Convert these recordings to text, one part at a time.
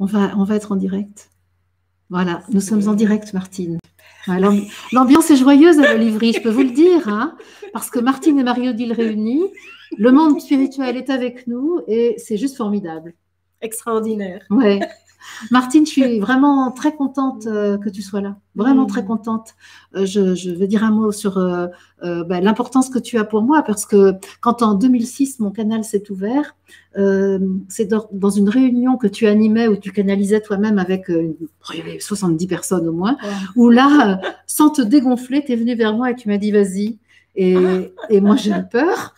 On va être en direct. Voilà, nous sommes en direct, Martine. L'ambiance est joyeuse à l'Olivry, je peux vous le dire, hein, parce que Martine et Marie-Odile réunis, le monde spirituel est avec nous et c'est juste formidable. Extraordinaire. Ouais. Martine, je suis vraiment très contente que tu sois là. Vraiment très contente. Je vais dire un mot sur l'importance que tu as pour moi, parce que quand en 2006, mon canal s'est ouvert, c'est dans une réunion que tu animais, où tu canalisais toi-même avec il y avait 70 personnes au moins, où là, sans te dégonfler, tu es venue vers moi et tu m'as dit vas-y. Et moi, j'ai eu peur.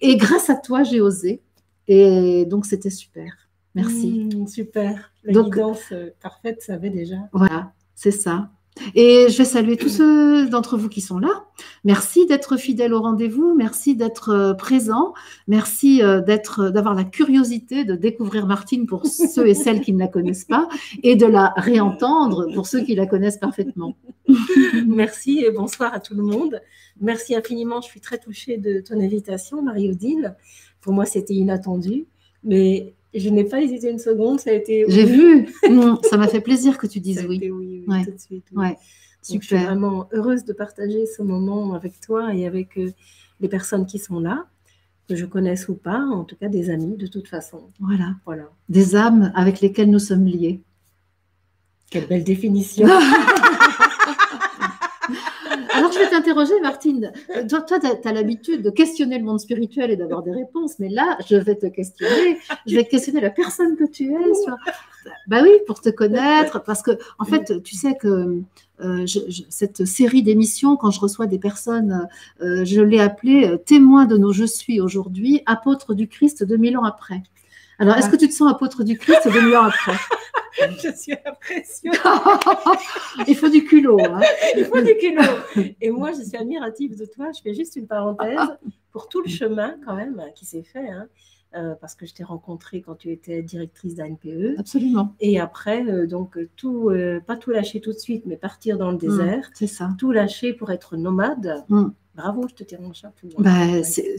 Et grâce à toi, j'ai osé. Et donc, c'était super. Merci. Super. La guidance parfaite, ça avait déjà. Voilà, c'est ça. Et je vais saluer tous ceux d'entre vous qui sont là. Merci d'être fidèles au rendez-vous. Merci d'être présents. Merci d'avoir la curiosité de découvrir Martine pour ceux et celles qui ne la connaissent pas et de la réentendre pour ceux qui la connaissent parfaitement. Merci et bonsoir à tout le monde. Merci infiniment. Je suis très touchée de ton invitation, Marie-Odile. Pour moi, c'était inattendu. Mais je n'ai pas hésité une seconde, ça a été oui. J'ai vu, ça m'a fait plaisir que tu dises ça a oui. Été oui, ouais. Tout de suite. Oui. Ouais. Donc, je suis vraiment heureuse de partager ce moment avec toi et avec les personnes qui sont là, que je connaisse ou pas, en tout cas des amis de toute façon. Voilà. Des âmes avec lesquelles nous sommes liés. Quelle belle définition. Alors, je vais t'interroger, Martine. Toi, tu as l'habitude de questionner le monde spirituel et d'avoir des réponses, mais là, je vais te questionner. Je vais questionner la personne que tu es. Bah oui, pour te connaître, parce que, en fait, tu sais que cette série d'émissions, quand je reçois des personnes, je l'ai appelée témoin de nos je suis aujourd'hui, apôtre du Christ 2000 ans après. Alors, est-ce que tu te sens apôtre du Christ 2000 ans après? Je suis impressionnée. Il faut du culot. Hein. Il faut du culot. Et moi, je suis admirative de toi. Je fais juste une parenthèse pour tout le chemin quand même qui s'est fait. Hein, parce que je t'ai rencontrée quand tu étais directrice d'ANPE. Absolument. Et après, donc, pas tout lâcher tout de suite, mais partir dans le désert. C'est ça. Tout lâcher pour être nomade. Bravo, je te tire mon chapeau.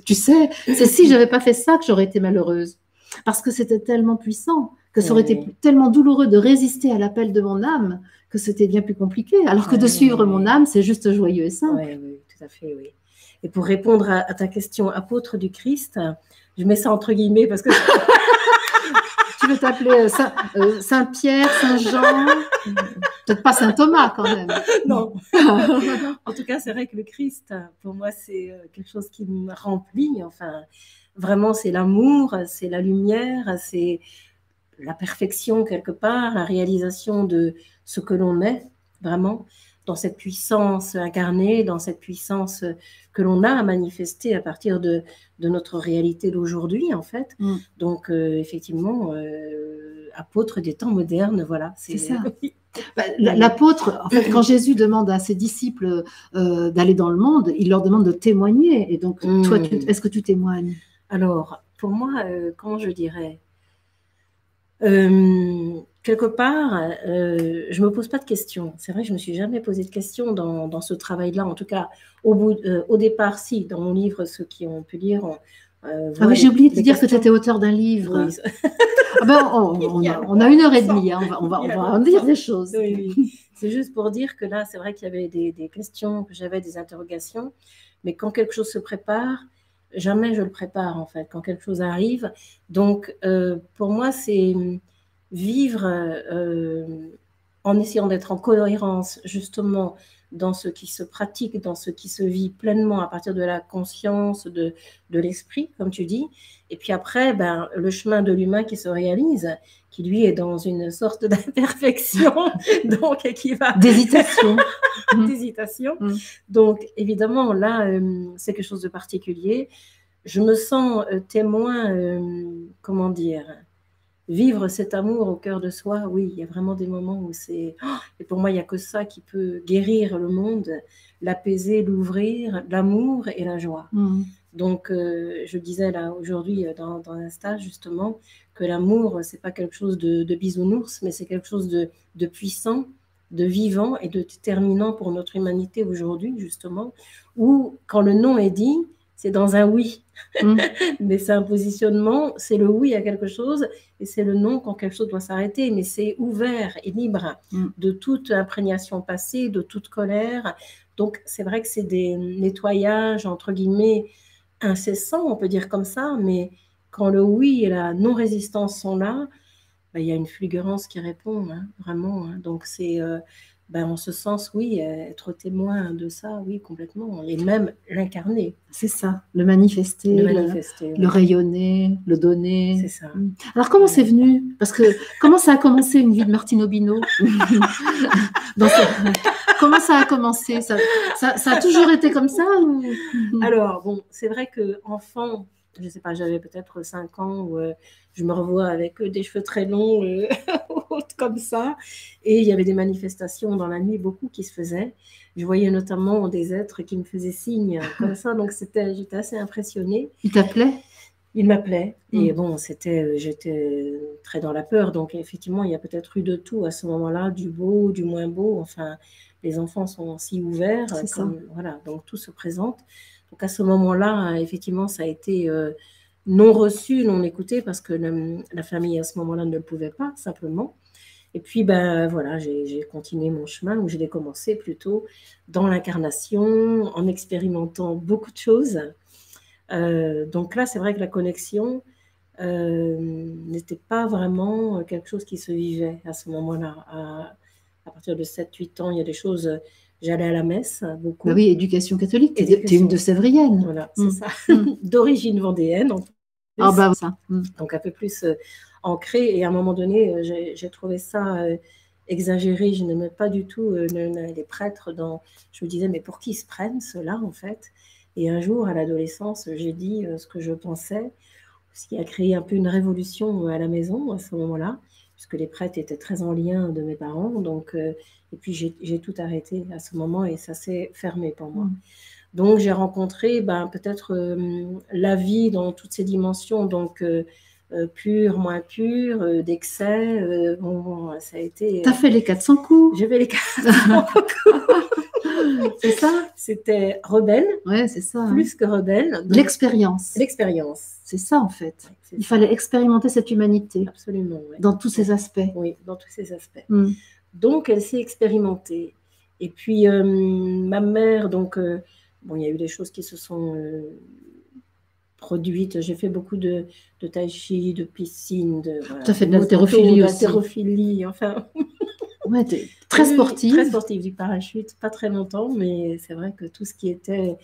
Tu sais, c'est si je n'avais pas fait ça que j'aurais été malheureuse. Parce que c'était tellement puissant, que ça aurait été tellement douloureux de résister à l'appel de mon âme, que c'était bien plus compliqué. Alors que de suivre mon âme, c'est juste joyeux et simple. Oui, tout à fait, oui. Et pour répondre à ta question, apôtre du Christ, je mets ça entre guillemets parce que... Tu veux t'appeler Saint-Pierre, Saint-Jean, peut-être pas Saint-Thomas quand même. Non. En tout cas, c'est vrai que le Christ, pour moi, c'est quelque chose qui me remplit. Enfin, vraiment, c'est l'amour, c'est la lumière, c'est la perfection quelque part, la réalisation de ce que l'on est, vraiment, dans cette puissance incarnée, dans cette puissance que l'on a à manifester à partir de notre réalité d'aujourd'hui, en fait. Donc, effectivement, apôtre des temps modernes, voilà. C'est ça. L'apôtre, en fait, quand Jésus demande à ses disciples d'aller dans le monde, il leur demande de témoigner. Et donc, toi, est-ce que tu témoignes? Alors, pour moi, comment je dirais, quelque part, je ne me pose pas de questions. C'est vrai que je ne me suis jamais posé de questions dans ce travail-là. En tout cas, au départ, si, dans mon livre, ceux qui ont pu lire... oui, j'ai oublié de te dire que tu étais auteur d'un livre. Oui. On a 1h30, hein, on va en dire des choses. Oui. C'est juste pour dire que là, c'est vrai qu'il y avait des questions, que j'avais des interrogations, mais quand quelque chose se prépare, jamais je le prépare, en fait, quand quelque chose arrive. Donc, pour moi, c'est vivre en essayant d'être en cohérence, justement, dans ce qui se pratique, dans ce qui se vit pleinement à partir de la conscience, de l'esprit, comme tu dis. Et puis après, le chemin de l'humain qui se réalise, qui lui est dans une sorte d'imperfection, donc qui va... D'hésitation. D'hésitation. Donc, évidemment, là, c'est quelque chose de particulier. Je me sens témoin, comment dire... Vivre cet amour au cœur de soi, oui, il y a vraiment des moments où c'est... Et pour moi, il n'y a que ça qui peut guérir le monde, l'apaiser, l'ouvrir, l'amour et la joie. Donc, je disais là aujourd'hui dans un stage, justement, que l'amour, ce n'est pas quelque chose de bisounours, mais c'est quelque chose de puissant, de vivant et de déterminant pour notre humanité aujourd'hui, justement, où quand le non est dit, c'est dans un oui. Mm. Mais c'est un positionnement, c'est le oui à quelque chose et c'est le non quand quelque chose doit s'arrêter. Mais c'est ouvert et libre de toute imprégnation passée, de toute colère. Donc, c'est vrai que c'est des nettoyages, entre guillemets, incessants, on peut dire comme ça, mais quand le oui et la non-résistance sont là, il y a une fulgurance qui répond, hein, vraiment. Hein. Donc, c'est, en ce sens, oui, être témoin de ça, oui, complètement. Et même l'incarner. C'est ça, le manifester, le rayonner, le donner. C'est ça. Alors, comment c'est venu? Parce que comment ça a commencé une vie de Martine Obino? Comment ça a commencé? Ça a toujours été comme ça ou... Alors, bon, c'est vrai qu'enfant, je ne sais pas, j'avais peut-être 5 ans où je me revois avec des cheveux très longs, comme ça. Et il y avait des manifestations dans la nuit, beaucoup qui se faisaient. Je voyais notamment des êtres qui me faisaient signe comme ça. Donc, j'étais assez impressionnée. Il t'appelait? Il m'appelait. Et bon, j'étais très dans la peur. Donc, effectivement, il y a peut-être eu de tout à ce moment-là, du beau, du moins beau. Enfin, les enfants sont si ouverts. Voilà, donc tout se présente. Donc, à ce moment-là, effectivement, ça a été non reçu, non écouté, parce que la famille, à ce moment-là, ne le pouvait pas, simplement. Et puis, voilà, j'ai continué mon chemin, où j'ai commencé plutôt dans l'incarnation, en expérimentant beaucoup de choses. Donc là, c'est vrai que la connexion n'était pas vraiment quelque chose qui se vivait à ce moment-là. À partir de 7-8 ans, il y a des choses... J'allais à la messe, beaucoup. Oui, éducation catholique. Tu es une de Sévrienne. Voilà, c'est ça. D'origine vendéenne, en plus. Ça. Donc, un peu plus ancré. Et à un moment donné, j'ai trouvé ça exagéré. Je n'aimais pas du tout les prêtres. Je me disais, mais pour qui ils se prennent, ceux-là, en fait? Et un jour, à l'adolescence, j'ai dit ce que je pensais, ce qui a créé un peu une révolution à la maison à ce moment-là, puisque les prêtres étaient très en lien de mes parents. Donc, et puis, j'ai tout arrêté à ce moment et ça s'est fermé pour moi. Donc, j'ai rencontré peut-être la vie dans toutes ses dimensions, donc pure, moins pure, d'excès. Ça a été... T'as fait les 400 coups. J'ai fait les 400 coups. C'est ça? C'était rebelle. Ouais, c'est ça. Plus que rebelle. L'expérience. L'expérience. C'est ça, en fait. Il fallait expérimenter cette humanité. Absolument. Ouais. Dans tous ses aspects. Oui, dans tous ses aspects. Donc, elle s'est expérimentée. Et puis, ma mère, donc... il y a eu des choses qui se sont produites. J'ai fait beaucoup de tai chi, de piscine, tu as fait de l'haltérophilie aussi. L'haltérophilie, enfin. Ouais, tu es très sportive. Très sportive, du parachute, pas très longtemps, mais c'est vrai que tout ce qui était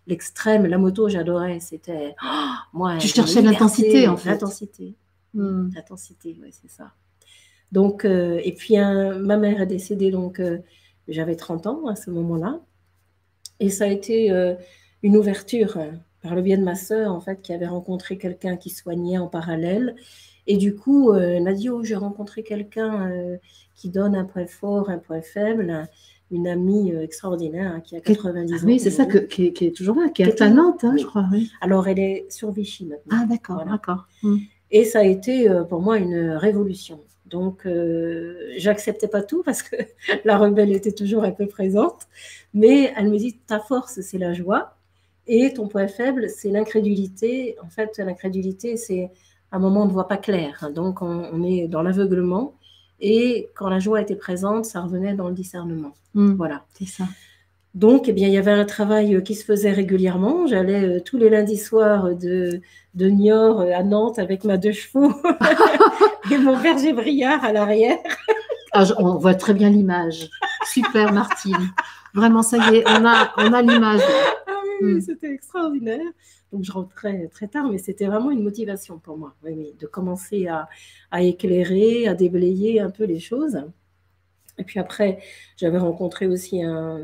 l'extrême, la moto, j'adorais. C'était moi. Tu cherchais l'intensité, en fait. L'intensité. L'intensité, oui, c'est ça. Donc, et puis ma mère est décédée, donc j'avais 30 ans à ce moment-là. Et ça a été une ouverture par le biais de ma sœur, en fait, qui avait rencontré quelqu'un qui soignait en parallèle. Et du coup, elle m'a dit, j'ai rencontré quelqu'un qui donne un point fort, un point faible, une amie extraordinaire qui a 90 ans. Oui, c'est ça qui est toujours là, qui est à Nantes, je crois. Oui. Alors, elle est sur Vichy maintenant. Ah, d'accord, voilà. D'accord. Et ça a été pour moi une révolution. Donc, j'acceptais pas tout parce que la rebelle était toujours un peu présente. Mais elle me dit, ta force, c'est la joie. Et ton point faible, c'est l'incrédulité. En fait, l'incrédulité, c'est un moment où on ne voit pas clair. Donc, on est dans l'aveuglement. Et quand la joie était présente, ça revenait dans le discernement. Voilà. C'est ça. Donc, il y avait un travail qui se faisait régulièrement. J'allais tous les lundis soirs de Niort à Nantes avec ma 2 chevaux et mon berger Briard à l'arrière. On voit très bien l'image. Super, Martine. Vraiment, ça y est, on a l'image. Ah oui, c'était extraordinaire. Donc, je rentrais très tard, mais c'était vraiment une motivation pour moi, de commencer à éclairer, à déblayer un peu les choses. Et puis après, j'avais rencontré aussi un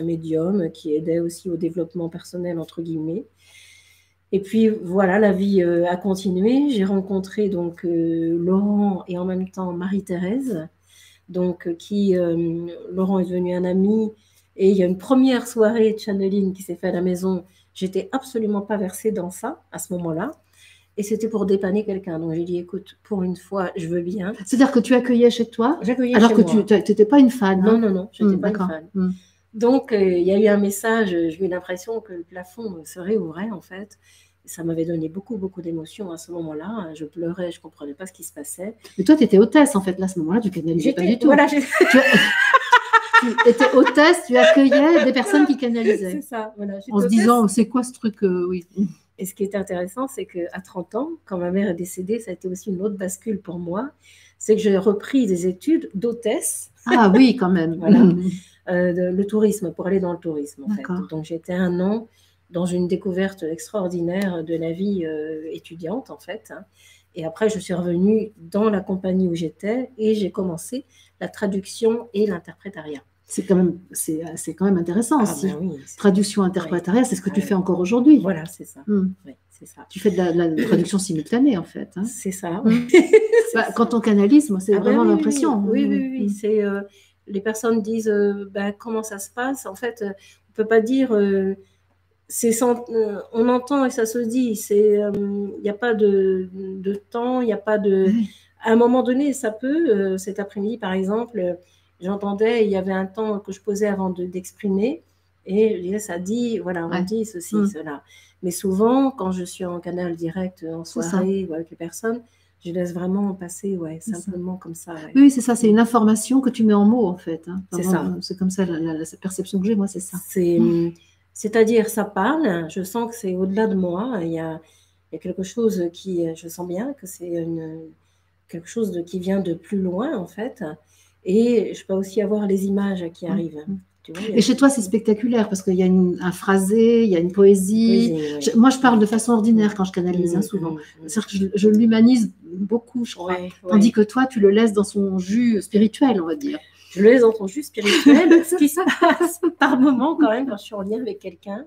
médium qui aidait aussi au développement personnel, entre guillemets. Et puis voilà, la vie a continué. J'ai rencontré donc Laurent et en même temps Marie-Thérèse, donc Laurent est devenu un ami. Et il y a une première soirée de channeling qui s'est faite à la maison. J'étais absolument pas versée dans ça à ce moment-là. Et c'était pour dépanner quelqu'un. Donc, j'ai dit, écoute, pour une fois, je veux bien. C'est-à-dire que tu accueillais chez toi? J'accueillais alors chez que moi. tu n'étais pas une fan. Non, je n'étais pas une fan. Donc, il y a eu un message, j'ai eu l'impression que le plafond se réouvrait, en fait. Ça m'avait donné beaucoup, beaucoup d'émotions à ce moment-là. Je pleurais, je ne comprenais pas ce qui se passait. Mais toi, tu étais hôtesse, en fait, là, à ce moment-là, tu canalisais pas du tout. Voilà, tu étais hôtesse, tu accueillais des personnes qui canalisaient. C'est ça, voilà. En se disant, c'est quoi ce truc oui. Et ce qui est intéressant, c'est qu'à 30 ans, quand ma mère est décédée, ça a été aussi une autre bascule pour moi. C'est que j'ai repris des études d'hôtesse. Ah oui, quand même. Voilà. Le tourisme, pour aller dans le tourisme, en fait. Donc, j'étais 1 an dans une découverte extraordinaire de la vie étudiante, en fait. Et après, je suis revenue dans la compagnie où j'étais et j'ai commencé la traduction et l'interprétariat. C'est quand même intéressant aussi. Ben oui, traduction, interprétariat, c'est ce que tu fais encore aujourd'hui. Voilà, c'est ça. Oui, c'est ça. Tu fais de la traduction simultanée, en fait. Hein. C'est ça. Quand on canalise, moi, c'est vraiment l'impression. Oui. C'est, les personnes disent comment ça se passe. En fait, on ne peut pas dire on entend et ça se dit. Il n'y a pas de temps, il n'y a pas de. À un moment donné, ça peut. Cet après-midi, par exemple, j'entendais, il y avait un temps que je posais avant d'exprimer, et je disais, ça dit, voilà, on dit ceci, cela. Mais souvent, quand je suis en canal direct, en soirée ou avec les personnes, je laisse vraiment passer, simplement comme ça. Ouais. Oui, c'est ça, c'est une information que tu mets en mots, en fait. Hein. C'est ça. C'est comme ça, la perception que j'ai, moi, c'est ça. C'est-à-dire, ça parle, je sens que c'est au-delà de moi, il y a quelque chose je sens bien que c'est quelque chose qui vient de plus loin, en fait. Et je peux aussi avoir les images qui arrivent. Tu vois, et chez toi, c'est spectaculaire parce qu'il y a un phrasé, il y a une poésie. Moi, je parle de façon ordinaire quand je canalise, souvent. C'est-à-dire que je l'humanise beaucoup, je crois. Tandis que toi, tu le laisses dans son jus spirituel, on va dire. Je le laisse dans son jus spirituel. Ce qui se passe par moment, quand même, quand je suis en lien avec quelqu'un,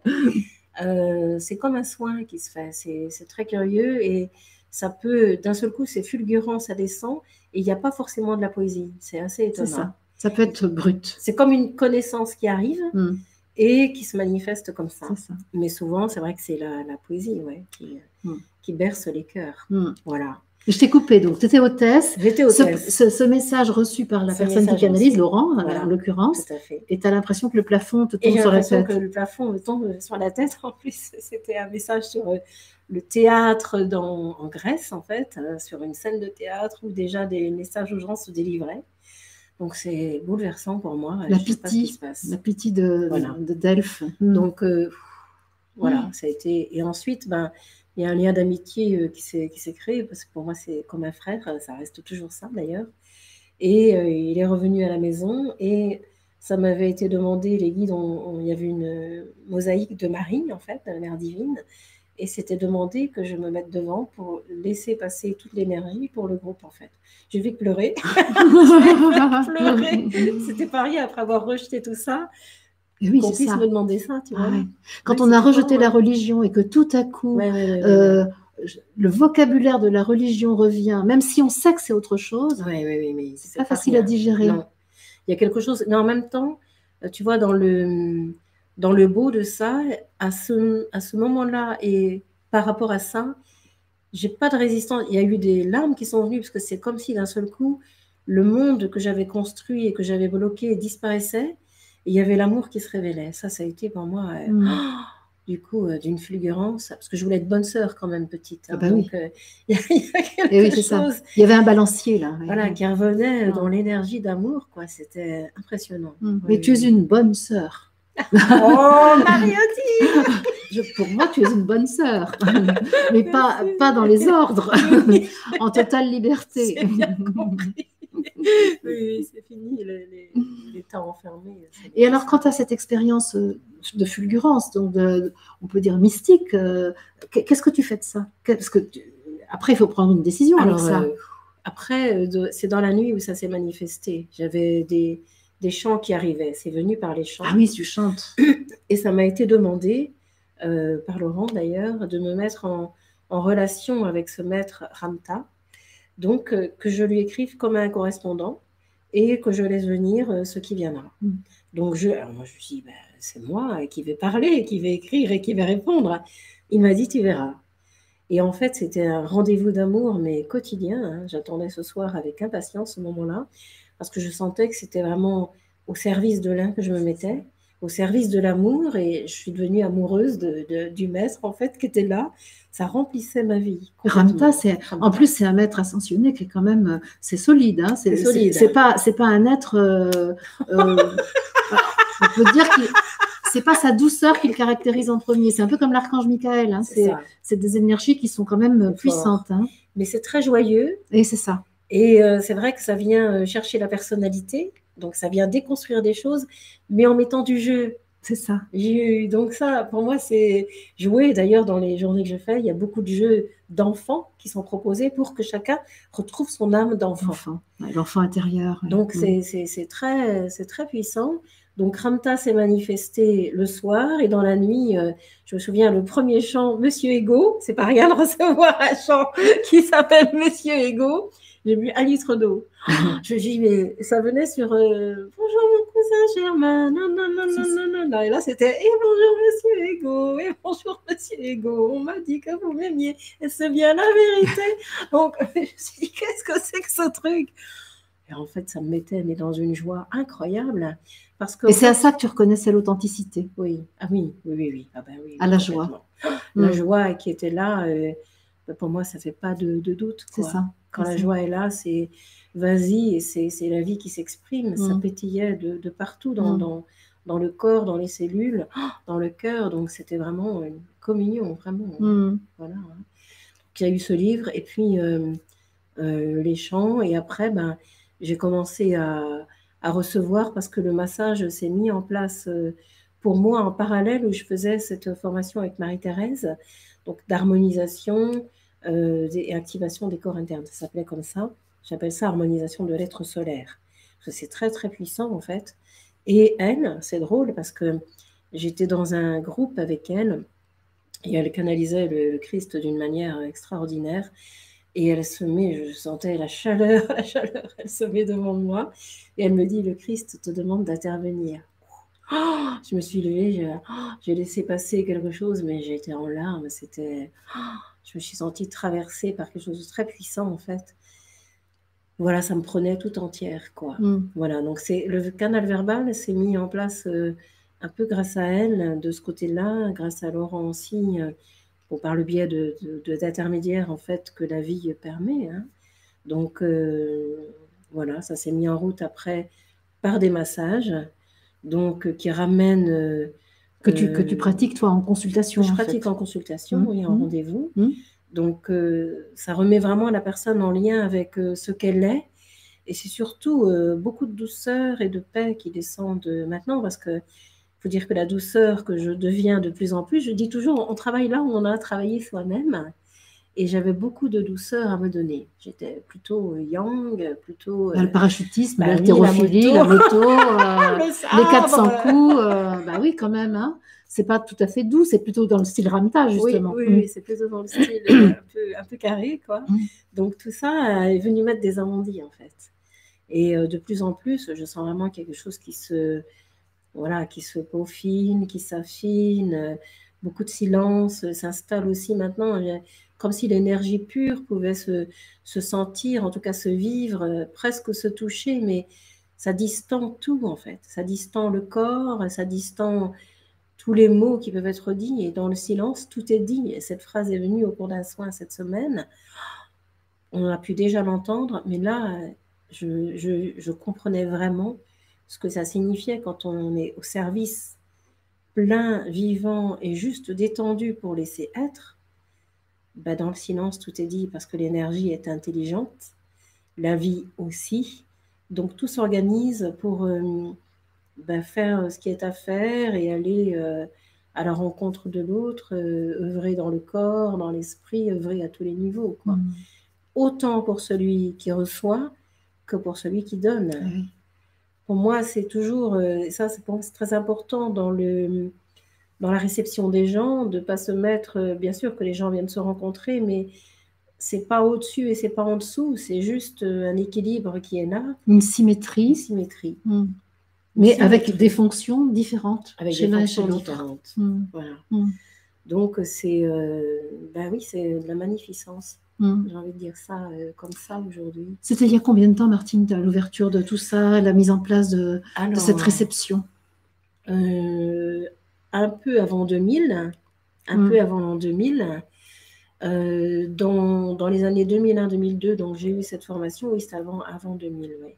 c'est comme un soin qui se fait. C'est très curieux et ça peut, d'un seul coup, c'est fulgurant, ça descend. Et il n'y a pas forcément de la poésie. C'est assez étonnant. C'est ça. Ça peut être brut. C'est comme une connaissance qui arrive et qui se manifeste comme ça. Ça. Mais souvent, c'est vrai que c'est la poésie qui berce les cœurs. Voilà. Je t'ai coupé, donc tu étais hôtesse. J'étais hôtesse. Ce message reçu par la personne qui canalise, Laurent, en l'occurrence, tout à fait. Et tu as l'impression que le plafond te tombe sur la tête. J'ai l'impression que le plafond me tombe sur la tête. En plus, c'était un message sur le théâtre en Grèce, en fait, sur une scène de théâtre où déjà des messages aux gens se délivraient. Donc, c'est bouleversant pour moi. La pitié de Delphes. Donc, voilà, ça a été... Et ensuite, il y a un lien d'amitié qui s'est créé, parce que pour moi, c'est comme un frère, ça reste toujours ça, d'ailleurs. Et il est revenu à la maison, et ça m'avait été demandé, les guides, il y avait une mosaïque de Marie, en fait, de la Mère divine, et c'était demandé que je me mette devant pour laisser passer toute l'énergie pour le groupe, en fait. J'ai vite pleuré. C'était pas rien après avoir rejeté tout ça. Oui, qu'on puisse me demander ça, tu vois. Quand on a rejeté la religion et que tout à coup, le vocabulaire de la religion revient, même si on sait que c'est autre chose, mais c'est pas facile à digérer. Non. Il y a quelque chose, mais en même temps, tu vois, dans le beau de ça, à ce moment-là, et par rapport à ça, j'ai pas de résistance. Il y a eu des larmes qui sont venues, parce que c'est comme si d'un seul coup, le monde que j'avais construit et que j'avais bloqué disparaissait, et il y avait l'amour qui se révélait. Ça a été pour moi, du coup, d'une fulgurance, parce que je voulais être bonne sœur quand même, petite. Hein, donc, il y a quelque chose. Ça. Il y avait un balancier, là. Voilà, qui revenait dans l'énergie d'amour, quoi. C'était impressionnant. Mais tu es une bonne sœur. Oh, Mariotti. Pour moi, tu es une bonne sœur, mais pas dans les ordres, en totale liberté. J'ai bien compris. Oui, c'est fini, les temps enfermés. Et alors, quant à cette expérience de fulgurance, donc on peut dire mystique, qu'est-ce que tu fais de ça? Parce que après, il faut prendre une décision. Alors ça. Après, c'est dans la nuit où ça s'est manifesté. J'avais des chants qui arrivaient. C'est venu par les chants. Ah oui, tu chantes. Et ça m'a été demandé, par Laurent d'ailleurs, de me mettre en relation avec ce maître Ramta. Donc, que je lui écrive comme un correspondant et que je laisse venir ce qui viendra. Donc, moi, je me suis dit, c'est moi qui vais parler, qui vais écrire et qui vais répondre. Il m'a dit, tu verras. Et en fait, c'était un rendez-vous d'amour, mais quotidien. Hein. J'attendais ce soir avec impatience ce moment-là, parce que je sentais que c'était vraiment au service de l'un que je me mettais, au service de l'amour et je suis devenue amoureuse du maître, en fait, qui était là. Ça remplissait ma vie. Ramta, en plus, c'est un maître ascensionné qui est quand même, c'est solide. Hein, c'est solide. C'est pas un être, on peut dire que c'est pas sa douceur qui le caractérise en premier. C'est un peu comme l'archange Michael. Hein, c'est des énergies qui sont quand même puissantes. Hein. Mais c'est très joyeux. Et c'est ça. Et c'est vrai que ça vient chercher la personnalité. Donc, ça vient déconstruire des choses, mais en mettant du jeu. C'est ça. Donc ça, pour moi, c'est jouer. D'ailleurs, dans les journées que je fais, il y a beaucoup de jeux d'enfants qui sont proposés pour que chacun retrouve son âme d'enfant. L'enfant intérieur. Donc, c'est très puissant. Donc, Ramta s'est manifesté le soir et dans la nuit, je me souviens, le premier chant, Monsieur Ego, c'est pas rien de recevoir un chant qui s'appelle Monsieur Ego. J'ai bu 1 litre d'eau. Je dis, mais ça venait sur bonjour mon cousin Germain, non. Et là, c'était et bonjour monsieur Ego, et bonjour monsieur Ego. On m'a dit que vous m'aimiez, et c'est bien la vérité. Donc, je me suis dit, qu'est-ce que c'est que ce truc? Et en fait, ça me mettait mais dans une joie incroyable. Parce que, et c'est à ça que tu reconnaissais l'authenticité. Oui, ah oui. Ah ben oui, à la joie. La joie qui était là, pour moi, ça ne fait pas de doute. C'est ça. Quand la joie est là, c'est vas-y, et c'est la vie qui s'exprime. Ça pétillait de partout, dans le corps, dans les cellules, dans le cœur. Donc, c'était vraiment une communion, vraiment. Voilà. Donc, il y a eu ce livre, et puis les chants. Et après, j'ai commencé à recevoir, parce que le massage s'est mis en place pour moi en parallèle, où je faisais cette formation avec Marie-Thérèse, donc d'harmonisation, et activation des corps internes, ça s'appelait comme ça. J'appelle ça harmonisation de l'être solaire. C'est très très puissant en fait. Et elle, c'est drôle parce que j'étais dans un groupe avec elle et elle canalisait le Christ d'une manière extraordinaire. Et elle se met, je sentais la chaleur, elle se met devant moi et elle me dit, le Christ te demande d'intervenir. Oh, je me suis levée, j'ai laissé passer quelque chose, mais j'ai été en larmes. Je me suis sentie traversée par quelque chose de très puissant, en fait. Voilà, ça me prenait tout entière, quoi. Voilà, donc le canal verbal s'est mis en place un peu grâce à elle, de ce côté-là, grâce à Laurent aussi, par le biais d'intermédiaires, en fait, que la vie permet. Hein. Donc, voilà, ça s'est mis en route après par des massages. Donc, qui ramène... que tu pratiques, toi, en consultation. Que je pratique en consultation, oui, en rendez-vous. Donc, ça remet vraiment la personne en lien avec ce qu'elle est. Et c'est surtout beaucoup de douceur et de paix qui descendent maintenant, parce que faut dire que la douceur que je deviens de plus en plus, je dis toujours, on travaille là où on a travaillé soi-même. Et j'avais beaucoup de douceur à me donner. J'étais plutôt yang, plutôt... le parachutisme, l'haltérophilie, la moto, les 400 coups, oui, quand même. Hein. C'est pas tout à fait doux, c'est plutôt dans le style Ramta, justement. Oui, c'est plutôt dans le style un peu carré, quoi. Donc, tout ça est venu mettre des arrondis, en fait. Et de plus en plus, je sens vraiment quelque chose qui se peaufine, qui s'affine. Beaucoup de silence s'installe aussi maintenant. Comme si l'énergie pure pouvait se sentir, en tout cas se vivre, presque se toucher, mais ça distend tout, en fait. Ça distend le corps, ça distend tous les mots qui peuvent être dits, et dans le silence, tout est dit. Et cette phrase est venue au cours d'un soin cette semaine. On a pu déjà l'entendre, mais là, je comprenais vraiment ce que ça signifiait quand on est au service plein, vivant et juste détendu pour laisser être. Dans le silence, tout est dit, parce que l'énergie est intelligente, la vie aussi. Donc, tout s'organise pour faire ce qui est à faire et aller à la rencontre de l'autre, œuvrer dans le corps, dans l'esprit, œuvrer à tous les niveaux, quoi. Autant pour celui qui reçoit que pour celui qui donne. Pour moi, c'est toujours, ça c'est très important dans la réception des gens, de ne pas se mettre, bien sûr que les gens viennent se rencontrer, mais c'est pas au-dessus et c'est pas en dessous, c'est juste un équilibre qui est là. Une symétrie. Mais avec des fonctions différentes. Avec des fonctions différentes. Voilà. Donc, c'est c'est de la magnificence. J'ai envie de dire ça comme ça aujourd'hui. C'était il y a combien de temps, Martine, l'ouverture de tout ça, la mise en place de cette réception? Un peu avant 2000, peu avant l'an 2000. Dans les années 2001-2002, donc j'ai eu cette formation, oui, c'était avant 2000, ouais.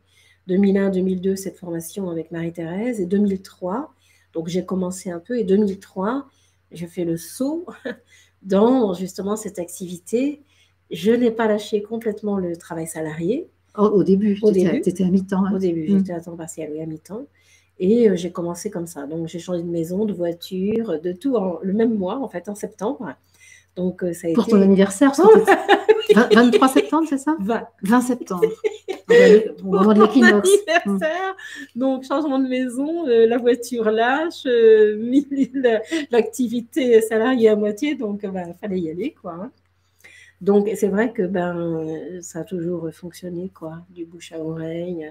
2001-2002, cette formation avec Marie-Thérèse, et 2003, donc j'ai commencé un peu, et 2003, j'ai fait le saut dans justement cette activité. Je n'ai pas lâché complètement le travail salarié. Au début, tu étais à mi-temps. Hein. Au début, j'étais à temps partiel, oui, à mi-temps. Et j'ai commencé comme ça. Donc, j'ai changé de maison, de voiture, de tout le même mois, en fait, en septembre. Donc, ça a Pour été... ton anniversaire, 23 septembre, c'est ça? 20 septembre. Au moment de l'équinoxe. Anniversaire. Donc, changement de maison, la voiture lâche, l'activité salariée à moitié. Donc, il fallait y aller, quoi. Hein. Donc, c'est vrai que ça a toujours fonctionné, quoi, du bouche à oreille.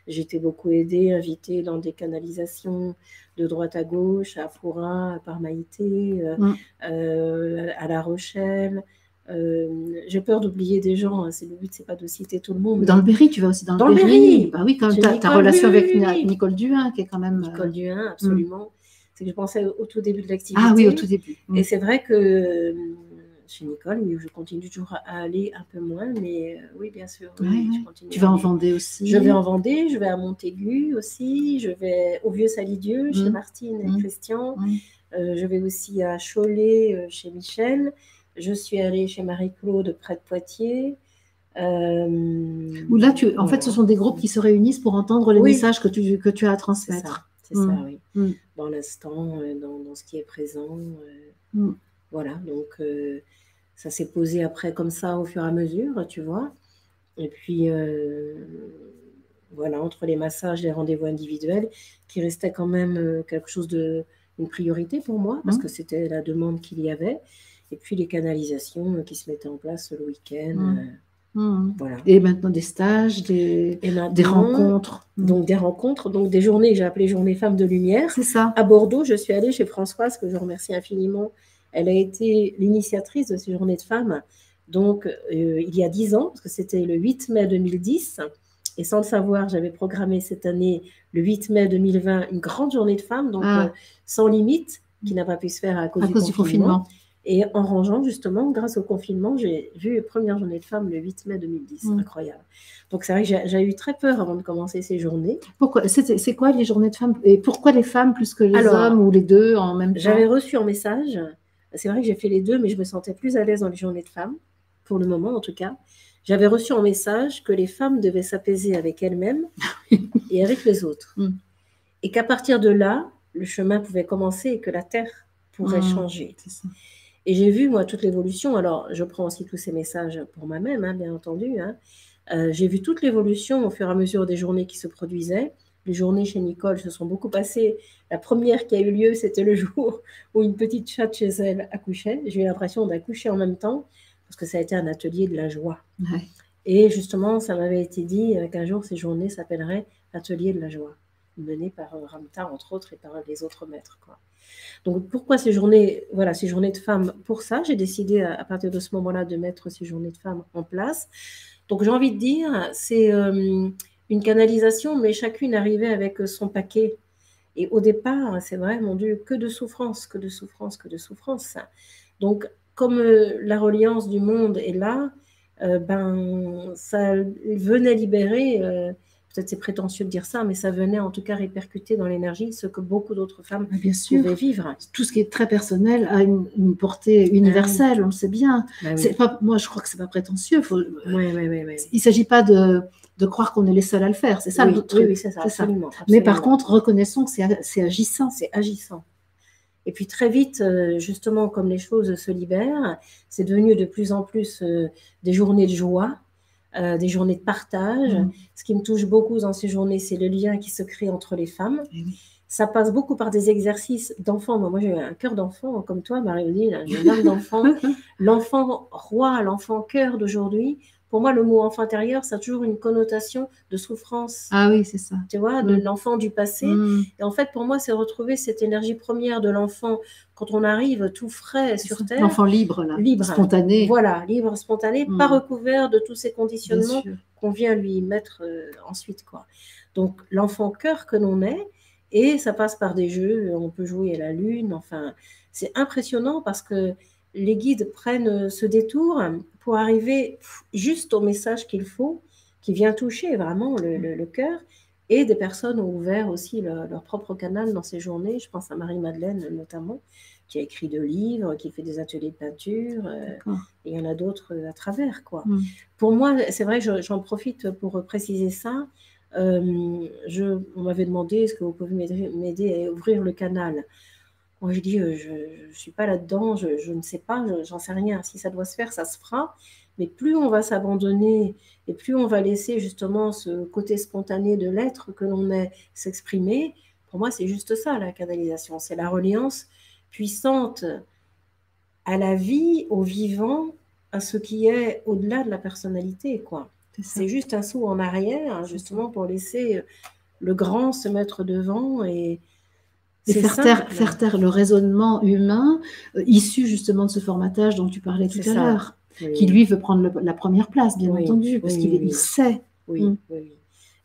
J'ai été beaucoup aidée, invitée dans des canalisations de droite à gauche, à Foura, à Parmaïté, à La Rochelle. J'ai peur d'oublier des gens. Hein. Le but, c'est pas de citer tout le monde. Dans le Berry, tu vas aussi dans le Berry. Bah oui, quand même, ta relation avec Nicole Duhain, qui est quand même. Nicole Duhain, absolument. C'est que je pensais au tout début de l'activité. Ah oui, au tout début. Et c'est vrai que chez Nicole, mais je continue toujours à aller un peu moins, mais oui, bien sûr. Oui, je continue. Tu vas en Vendée aussi? Je vais en Vendée, je vais à Montaigu aussi, je vais au Vieux-Salidieu chez Martine et Christian, je vais aussi à Cholet chez Michel, je suis allée chez Marie-Claude près de Poitiers. Où là, en fait, ce sont des groupes qui se réunissent pour entendre les messages que tu as à transmettre. C'est ça, oui. Dans l'instant, dans ce qui est présent. Voilà, donc ça s'est posé après comme ça au fur et à mesure, tu vois. Et puis, voilà, entre les massages, les rendez-vous individuels, qui restait quand même quelque chose une priorité pour moi, parce que c'était la demande qu'il y avait. Et puis les canalisations qui se mettaient en place le week-end. Voilà. Et maintenant des stages, des rencontres. Donc des rencontres, donc des journées, j'ai appelé Journée Femmes de Lumière. C'est ça. À Bordeaux, je suis allée chez Françoise, que je remercie infiniment. Elle a été l'initiatrice de ces journées de femmes, donc il y a 10 ans, parce que c'était le 8 mai 2010. Et sans le savoir, j'avais programmé cette année, le 8 mai 2020, une grande journée de femmes, donc sans limite, qui n'a pas pu se faire à cause du confinement. Et en rangeant, justement, grâce au confinement, j'ai vu les premières journées de femmes le 8 mai 2010. Incroyable. Donc, c'est vrai que j'ai eu très peur avant de commencer ces journées. Pourquoi? C'est quoi les journées de femmes? Et pourquoi les femmes plus que les hommes ou les deux en même temps? J'avais reçu en message, c'est vrai que j'ai fait les deux, mais je me sentais plus à l'aise dans les journées de femmes, pour le moment en tout cas. J'avais reçu en message que les femmes devaient s'apaiser avec elles-mêmes et avec les autres. Et qu'à partir de là, le chemin pouvait commencer et que la Terre pourrait changer. C'est ça. Et j'ai vu, moi, toute l'évolution. Alors, je prends aussi tous ces messages pour moi-même, hein, bien entendu. Hein. J'ai vu toute l'évolution au fur et à mesure des journées qui se produisaient. Les journées chez Nicole se sont beaucoup passées. La première qui a eu lieu, c'était le jour où une petite chatte chez elle accouchait. J'ai eu l'impression d'accoucher en même temps parce que ça a été un atelier de la joie. Ouais. Et justement, ça m'avait été dit qu'un jour, ces journées s'appelleraient Atelier de la joie, menées par Ramta, entre autres, et par les autres maîtres, quoi. Donc, pourquoi ces journées de femmes? Pour ça, j'ai décidé à partir de ce moment-là de mettre ces journées de femmes en place. Donc, j'ai envie de dire, c'est une canalisation, mais chacune arrivait avec son paquet. Et au départ, c'est vrai, mon Dieu, que de souffrance, que de souffrance, que de souffrance. Donc, comme la reliance du monde est là, ça venait libérer... peut-être c'est prétentieux de dire ça, mais ça venait en tout cas répercuter dans l'énergie ce que beaucoup d'autres femmes pouvaient vivre. Tout ce qui est très personnel a une portée universelle, on le sait bien. Moi, je crois que c'est pas prétentieux. Il ne s'agit pas de croire qu'on est les seuls à le faire. C'est ça le truc. Oui, c'est ça, absolument. Mais par contre, reconnaissons que c'est agissant. C'est agissant. Et puis très vite, justement, comme les choses se libèrent, c'est devenu de plus en plus des journées de joie, des journées de partage. Ce qui me touche beaucoup dans ces journées, c'est le lien qui se crée entre les femmes. Ça passe beaucoup par des exercices d'enfants. Moi, j'ai un cœur d'enfant, comme toi, Marie-Odile, j'ai une âme d'enfant. L'enfant roi, l'enfant cœur d'aujourd'hui, pour moi, le mot enfant intérieur, ça a toujours une connotation de souffrance. Ah oui, c'est ça. Tu vois, de l'enfant du passé. Et en fait, pour moi, c'est retrouver cette énergie première de l'enfant quand on arrive tout frais sur Terre. L'enfant libre, là. Spontané. Voilà, libre, spontané, pas recouvert de tous ces conditionnements qu'on vient lui mettre ensuite, quoi. Donc, l'enfant cœur que l'on est, Et ça passe par des jeux, on peut jouer à la lune, enfin, c'est impressionnant parce que les guides prennent ce détour pour arriver juste au message qu'il faut, qui vient toucher vraiment le cœur. Et des personnes ont ouvert aussi leur propre canal dans ces journées. Je pense à Marie-Madeleine notamment, qui a écrit 2 livres, qui fait des ateliers de peinture, et il y en a d'autres à travers, quoi. Pour moi, c'est vrai que j'en profite pour préciser ça. On m'avait demandé, est-ce que vous pouvez m'aider à ouvrir le canal? Moi, je dis, je ne suis pas là-dedans, je ne sais pas, j'en sais rien. Si ça doit se faire, ça se fera. Mais plus on va s'abandonner et plus on va laisser justement ce côté spontané de l'être que l'on est s'exprimer, pour moi, c'est juste ça, la canalisation. C'est la reliance puissante à la vie, au vivant, à ce qui est au-delà de la personnalité, quoi. C'est juste un saut en arrière, justement, pour laisser le grand se mettre devant et faire taire le raisonnement humain issu justement de ce formatage dont tu parlais tout à l'heure, qui lui veut prendre la première place, bien entendu, parce qu'il sait. Oui.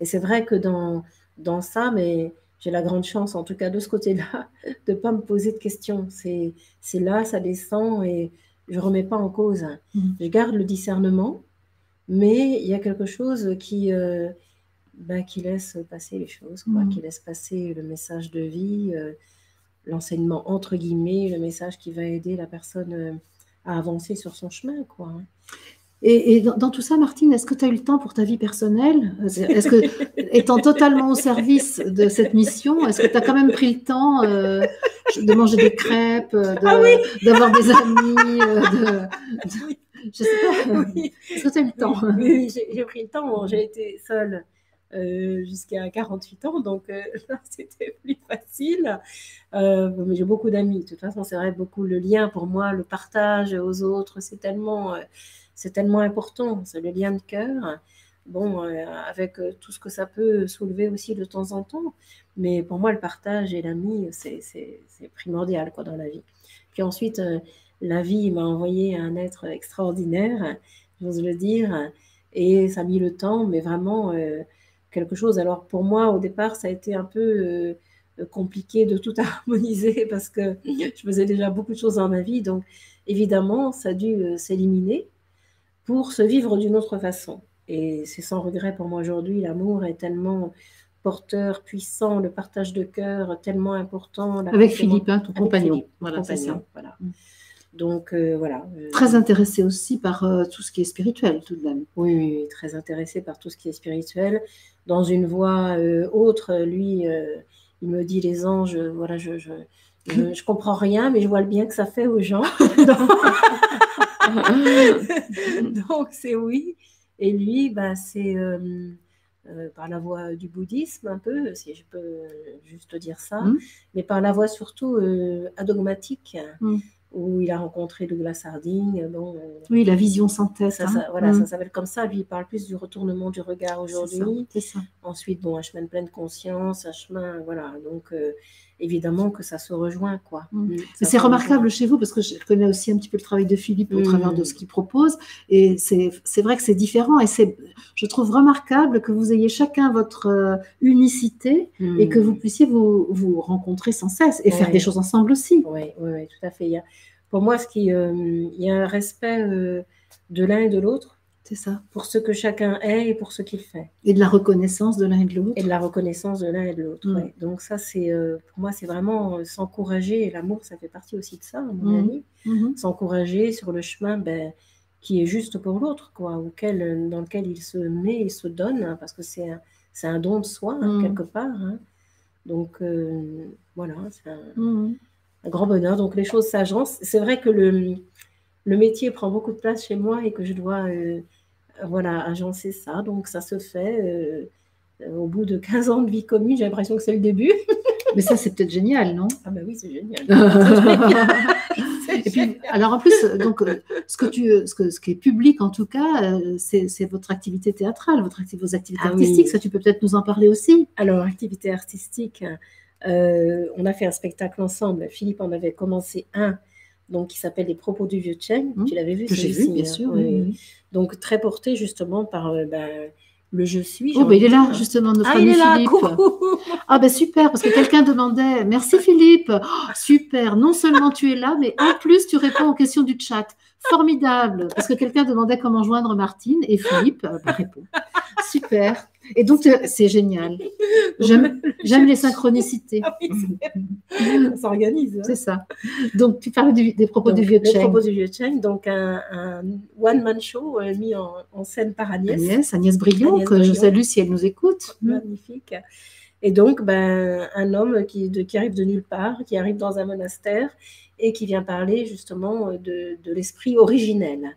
Et c'est vrai que dans ça, mais j'ai la grande chance, en tout cas de ce côté-là, de ne pas me poser de questions. C'est là, ça descend et je ne remets pas en cause. Je garde le discernement, mais il y a quelque chose qui laisse passer les choses, quoi, qui laisse passer le message de vie, l'enseignement entre guillemets, le message qui va aider la personne à avancer sur son chemin, quoi. Et dans tout ça, Martine, est-ce que tu as eu le temps pour ta vie personnelle? Est-ce que, étant totalement au service de cette mission, est-ce que tu as quand même pris le temps de manger des crêpes, d'avoir des amis, je sais pas. Est-ce que tu as eu le temps? Oui, j'ai pris le temps. J'ai été seule jusqu'à 48 ans, donc c'était plus facile. Mais j'ai beaucoup d'amis. De toute façon, c'est vrai, beaucoup le lien pour moi, le partage aux autres, c'est tellement important, c'est le lien de cœur. Bon, avec tout ce que ça peut soulever aussi de temps en temps. Mais pour moi, le partage et l'ami, c'est primordial, quoi, dans la vie. Puis ensuite, la vie m'a envoyé un être extraordinaire, j'ose le dire, et ça a mis le temps, mais vraiment quelque chose. Alors pour moi, au départ, ça a été un peu compliqué de tout harmoniser parce que je faisais déjà beaucoup de choses dans ma vie. Donc évidemment, ça a dû s'éliminer pour se vivre d'une autre façon. Et c'est sans regret pour moi aujourd'hui. L'amour est tellement porteur, puissant, le partage de cœur tellement important. Avec Philippe, ton compagnon. Philippe, voilà, c'est ça. Voilà. Donc voilà. Très intéressé aussi par tout ce qui est spirituel, tout de même. Oui, très intéressé par tout ce qui est spirituel. Dans une voie autre, lui, il me dit les anges, voilà, je comprends rien, mais je vois le bien que ça fait aux gens. Donc c'est oui. Et lui, c'est par la voie du bouddhisme un peu, si je peux juste dire ça, mais par la voie surtout adogmatique, où il a rencontré Douglas Harding. Oui, la vision sans tête. Voilà, ça s'appelle comme ça. Lui, il parle plus du retournement du regard aujourd'hui. C'est ça. Ensuite, un chemin de pleine conscience, un chemin, voilà. Donc, évidemment que ça se rejoint, quoi. Mais c'est remarquable chez vous, parce que je connais aussi un petit peu le travail de Philippe au travers de ce qu'il propose. Et c'est vrai que c'est différent. Et je trouve remarquable que vous ayez chacun votre unicité et que vous puissiez vous rencontrer sans cesse et faire des choses ensemble aussi. Oui, tout à fait. Pour moi, il y a un respect de l'un et de l'autre. C'est ça. Pour ce que chacun est et pour ce qu'il fait. Et de la reconnaissance de l'un et de l'autre. Et de la reconnaissance de l'un et de l'autre, ouais. Donc ça, pour moi, c'est vraiment s'encourager. Et l'amour, ça fait partie aussi de ça, à mon avis. S'encourager sur le chemin qui est juste pour l'autre, quoi, dans lequel il se met et se donne, parce que c'est un don de soi, quelque part. Donc, voilà, c'est un grand bonheur. Donc, les choses s'agencent. C'est vrai que le métier prend beaucoup de place chez moi et que je dois agencer ça. Donc, ça se fait au bout de 15 ans de vie commune. J'ai l'impression que c'est le début. Mais ça, c'est peut-être génial, non? Ah ben oui, c'est génial. Et puis, alors en plus, donc, ce qui est public en tout cas, c'est votre activité théâtrale, vos activités artistiques. Oui. Ça, tu peux peut-être nous en parler aussi. Alors, activité artistique, on a fait un spectacle ensemble. Philippe en avait commencé un, donc qui s'appelle Les propos du vieux Tchèque. Tu l'avais vu? Que j'ai vu, bien sûr. Oui. Donc très porté justement par le je suis. Oh, ben il est là, justement, notre ami il est là, Philippe. coucou. Ah, ben super, parce que quelqu'un demandait, merci Philippe. Oh, super, non seulement tu es là, mais en plus tu réponds aux questions du chat. Formidable, parce que quelqu'un demandait comment joindre Martine et Philippe répond. Super. Et donc, c'est génial. J'aime les synchronicités. Ah oui, ça s'organise. C'est ça. Donc, tu parlais des propos du vieux Cheng. Les propos du vieux Cheng, donc un one-man show mis en scène par Agnès Briot, que je salue si elle nous écoute. Magnifique. Et donc, un homme qui arrive de nulle part, qui arrive dans un monastère et qui vient parler justement de l'esprit originel.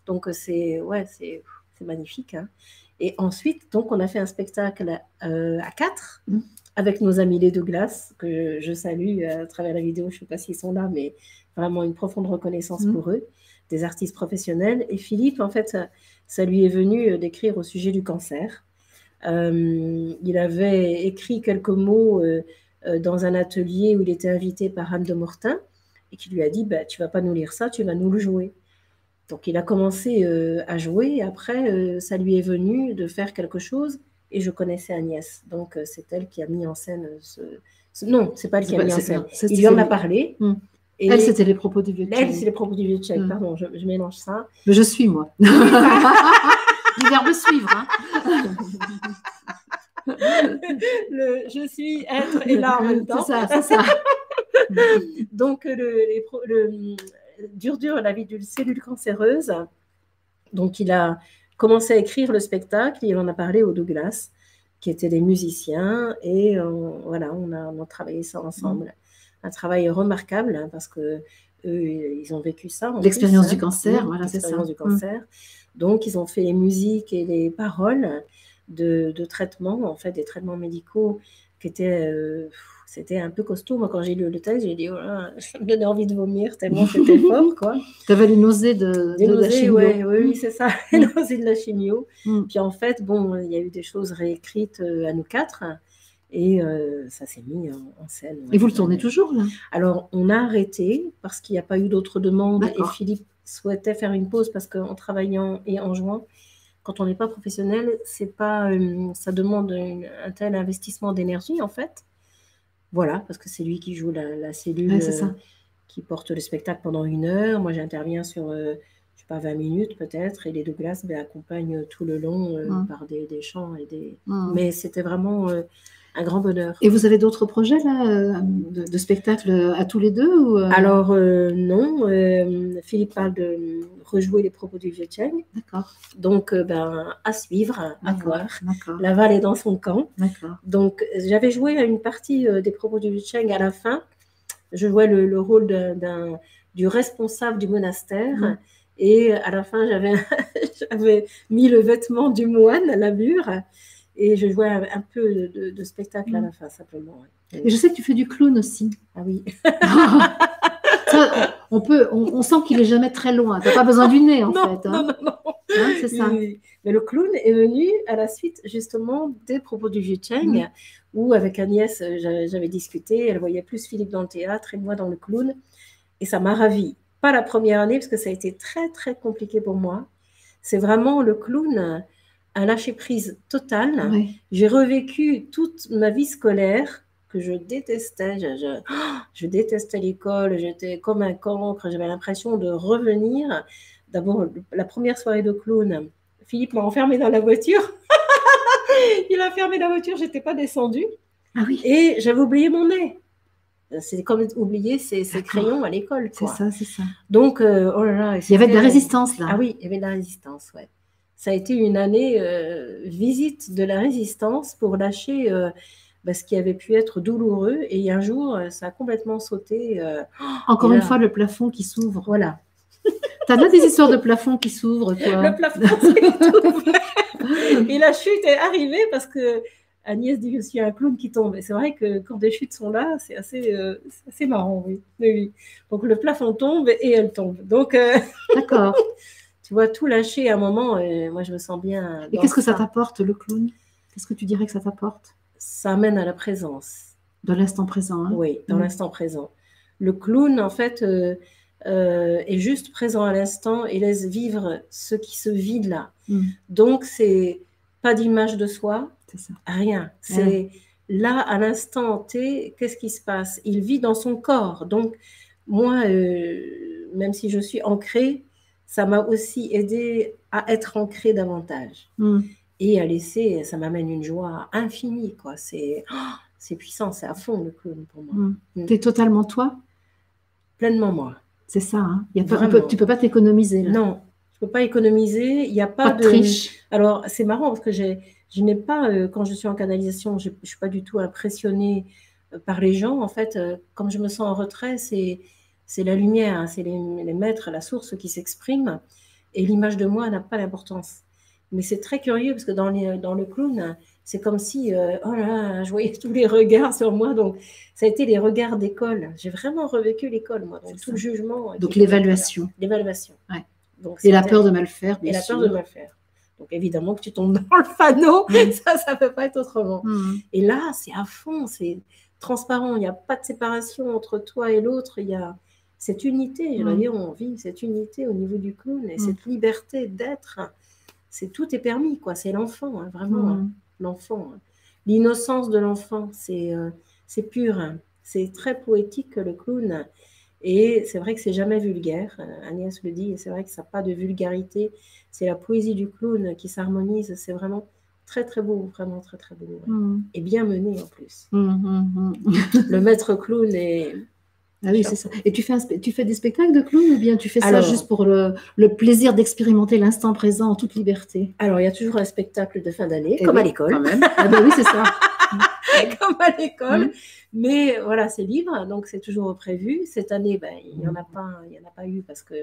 Donc, c'est magnifique. Hein. Et ensuite, donc, on a fait un spectacle à 4 avec nos amis les Douglas, que je salue à travers la vidéo. Je ne sais pas s'ils sont là, mais vraiment une profonde reconnaissance pour eux, des artistes professionnels. Et Philippe, en fait, ça lui est venu d'écrire au sujet du cancer. Il avait écrit quelques mots dans un atelier où il était invité par Anne de Mortin et qui lui a dit tu ne vas pas nous lire ça, tu vas nous le jouer. Donc il a commencé à jouer et après ça lui est venu de faire quelque chose et je connaissais Agnès. Donc c'est elle qui a mis en scène non, c'est pas elle qui a mis en scène. Il lui en a parlé. Et elle, c'était les propos du vieux Cheng. Elle, c'est les propos du vieux Cheng. Pardon, je mélange ça. Mais je suis, moi. Du verbe suivre. Hein. Je suis, être et là en même temps. C'est ça. Donc, dur, la vie d'une cellule cancéreuse. Donc, il a commencé à écrire le spectacle et il en a parlé aux Douglas, qui étaient des musiciens. Et voilà, on a travaillé ça ensemble. Un travail remarquable hein, parce que eux, ils ont vécu ça. L'expérience du cancer, voilà, c'est ça. L'expérience du cancer. Donc, ils ont fait les musiques et les paroles de traitements, en fait, des traitements médicaux qui étaient... c'était un peu costaud. Moi, quand j'ai lu le texte, j'ai dit, oh là, ça me donnait envie de vomir tellement c'était fort, quoi. Tu avais les nausées de la chimio. Oui, c'est ça, les nausées de la chimio. Puis en fait, bon, il y a eu des choses réécrites à nous 4 et ça s'est mis en scène. Et vous le tournez toujours, là? Alors, on a arrêté parce qu'il n'y a pas eu d'autres demandes et Philippe souhaitait faire une pause parce qu'en travaillant et en jouant, quand on n'est pas professionnel, c'est pas, ça demande un tel investissement d'énergie, en fait. Voilà, parce que c'est lui qui joue la cellule qui porte le spectacle pendant 1 heure. Moi, j'interviens sur, je sais pas, 20 minutes peut-être, et les Douglas accompagnent tout le long par des chants et des... Mais c'était vraiment un grand bonheur. Et vous avez d'autres projets là, de spectacles à tous les deux ou Alors non, Philippe parle de rejouer les propos du vieux Cheng. D'accord. Donc à suivre, à voir. La Val est dans son camp. D'accord. Donc j'avais joué à une partie des propos du vieux Cheng à la fin. Je jouais le rôle du responsable du monastère. Et à la fin, j'avais mis le vêtement du moine à la mûre. Et je jouais un peu de spectacle à la fin, simplement. Ouais. Et je sais que tu fais du clown aussi. Ah oui. Ça, on sent qu'il n'est jamais très loin. Tu n'as pas besoin du nez, en fait. Hein. Non. Hein, c'est ça. Oui. Mais le clown est venu à la suite, justement, des propos du vieux Cheng, où avec Agnès, j'avais discuté. Elle voyait plus Philippe dans le théâtre et moi dans le clown. Et ça m'a ravie. Pas la première année, parce que ça a été très, très compliqué pour moi. C'est vraiment le clown... un lâcher-prise total. Oui. J'ai revécu toute ma vie scolaire que je détestais. Je détestais l'école, j'étais comme un cancre, j'avais l'impression de revenir. D'abord, la première soirée de clown, Philippe m'a enfermée dans la voiture. Il a fermé la voiture, je n'étais pas descendue. Ah oui. Et j'avais oublié mon nez. C'est comme oublier ses crayons à l'école. C'est ça. Donc, oh là là. Il y avait de la résistance là. Ah oui, il y avait de la résistance, ouais. Ça a été une année visite de la résistance pour lâcher ce qui avait pu être douloureux. Et un jour, ça a complètement sauté. Encore une fois, le plafond qui s'ouvre. Voilà. Tu as là des histoires de plafond qui s'ouvrent, toi. Le plafond s'est ouvert. Et la chute est arrivée parce que Agnès dit que je suis un clown qui tombe. Et c'est vrai que quand des chutes sont là, c'est assez marrant, oui. Donc le plafond tombe et elle tombe. Donc, d'accord. Tu vois, tout lâcher à un moment, moi je me sens bien. Et qu'est-ce que ça t'apporte, le clown? Qu'est-ce que tu dirais que ça t'apporte? Ça amène à la présence. Dans l'instant présent, hein? Oui, dans l'instant présent. Le clown, en fait, est juste présent à l'instant et laisse vivre ce qui se vit là. Donc, c'est pas d'image de soi, C'est ça. rien. C'est là, à l'instant T, qu'est-ce qui se passe? Il vit dans son corps. Donc, moi, même si je suis ancrée, ça m'a aussi aidé à être ancrée davantage. Et à laisser, ça m'amène une joie infinie, quoi. C'est puissant, c'est à fond le clown pour moi. Tu es totalement toi? Pleinement moi. C'est ça, hein. Tu peux pas t'économiser, là. Non, je peux pas économiser. Il n'y a pas de triche. Alors, c'est marrant parce que je n'ai pas, quand je suis en canalisation, je ne suis pas du tout impressionnée par les gens. En fait, comme je me sens en retrait, c'est la lumière, hein, c'est les maîtres, la source qui s'exprime. Et l'image de moi n'a pas d'importance. Mais c'est très curieux parce que dans le clown, c'est comme si, oh là, je voyais tous les regards sur moi. Donc, ça a été les regards d'école. J'ai vraiment revécu l'école, moi. Donc, tout le jugement. Donc, l'évaluation. L'évaluation. Ouais. Et la peur de mal faire, bien sûr. Et la peur de mal faire. Donc, évidemment que tu tombes dans le panneau, ça ne peut pas être autrement. Et là, c'est à fond, c'est transparent. Il n'y a pas de séparation entre toi et l'autre. Il y a cette unité. Je veux dire, on vit cette unité au niveau du clown et cette liberté d'être. Tout est permis, quoi. C'est l'enfant, hein, vraiment. L'enfant. L'innocence de l'enfant, c'est pur. Hein. C'est très poétique, le clown. Et c'est vrai que c'est jamais vulgaire. Agnès le dit, et c'est vrai que ça n'a pas de vulgarité. C'est la poésie du clown qui s'harmonise. C'est vraiment très, très beau. Vraiment très, très beau. Ouais. Et bien mené, en plus. Le maître clown est... Ah oui, c'est ça. Et tu fais des spectacles de clown ou bien tu fais ça juste pour le plaisir d'expérimenter l'instant présent en toute liberté? Alors, il y a toujours un spectacle de fin d'année, comme à l'école. Quand même. Ah ben oui, c'est ça. Comme à l'école. Mais voilà, c'est libre, donc c'est toujours prévu. Cette année, il n'y en a pas eu parce que...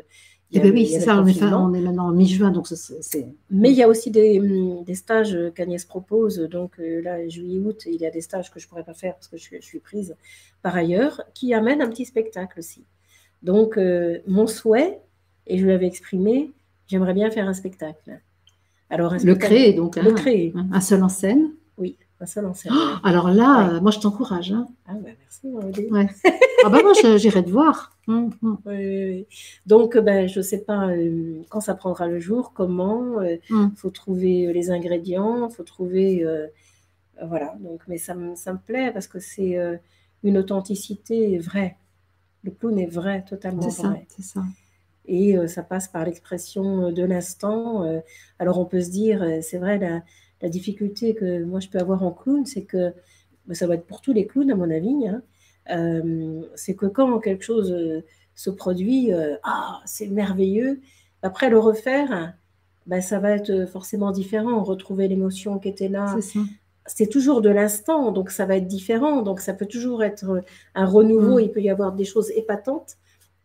oui, c'est ça, on est maintenant en mi-juin, donc c'est... Mais il y a aussi des stages qu'Agnès propose. Donc là, juillet-août, il y a des stages que je ne pourrais pas faire parce que je suis prise par ailleurs, qui amènent un petit spectacle aussi. Donc, mon souhait, et je lui avais exprimé, j'aimerais bien faire un spectacle. Alors, le créer, donc. Le créer. Un seul en scène. Oui, un seul en scène. Oh, alors là, moi, je t'encourage. Hein. Ah, merci, Maudie. Ouais. Ah bah moi, j'irai te voir. Oui. Donc, je ne sais pas quand ça prendra le jour, comment. Faut trouver les ingrédients, faut trouver... voilà. Donc, mais ça me plaît parce que c'est une authenticité vraie. Le clown est vrai, totalement vrai. C'est ça. Et ça passe par l'expression de l'instant. Alors, on peut se dire, c'est vrai, la difficulté que moi, je peux avoir en clown, c'est que, ça va être pour tous les clowns, à mon avis, hein, c'est que quand quelque chose se produit, c'est merveilleux. Après, le refaire, ça va être forcément différent. Retrouver l'émotion qui était là. C'est ça. C'est toujours de l'instant, donc ça va être différent. Donc, ça peut toujours être un renouveau. Il peut y avoir des choses épatantes.